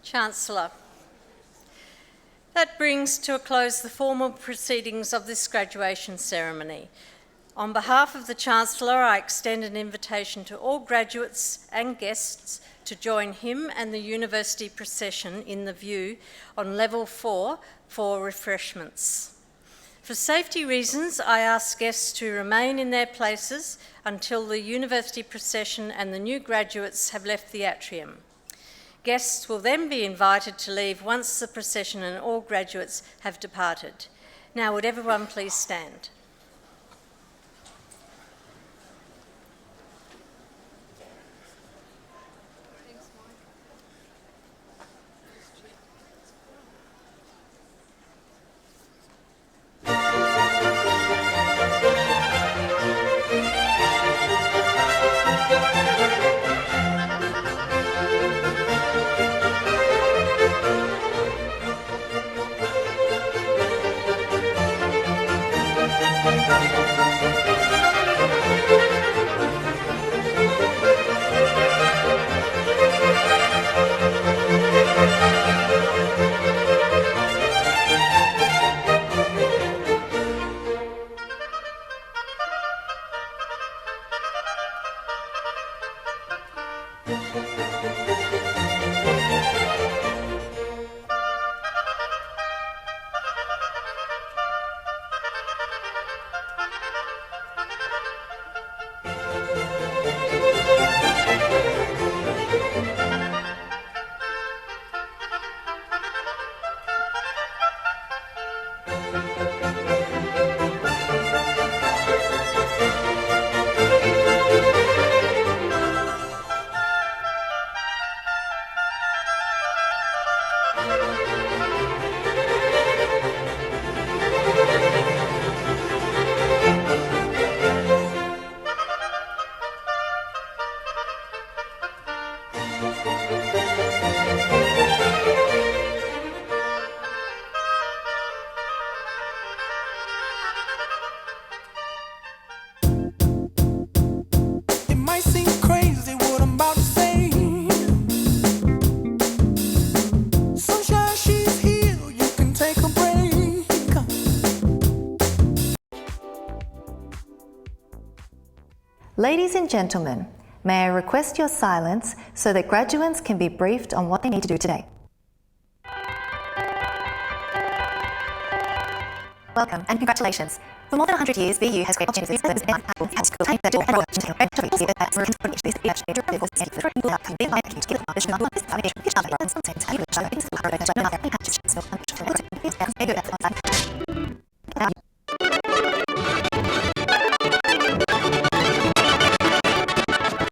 Chancellor, That brings to a close the formal proceedings of this graduation ceremony. On behalf of the Chancellor, I extend an invitation to all graduates and guests to join him and the university procession in the view on level 4 for refreshments. For safety reasons, I ask guests to remain in their places until the university procession and the new graduates have left the atrium. Guests will then be invited to leave once the procession and all graduates have departed. Now, would everyone please stand? It might seem crazy what I'm about to say. Sunshine, she's here, you can take a break. Ladies and gentlemen, may I request your silence so that graduates can be briefed on what they need to do today. Welcome and congratulations. For more than 100 years, VU has great opportunities for business and school time that do and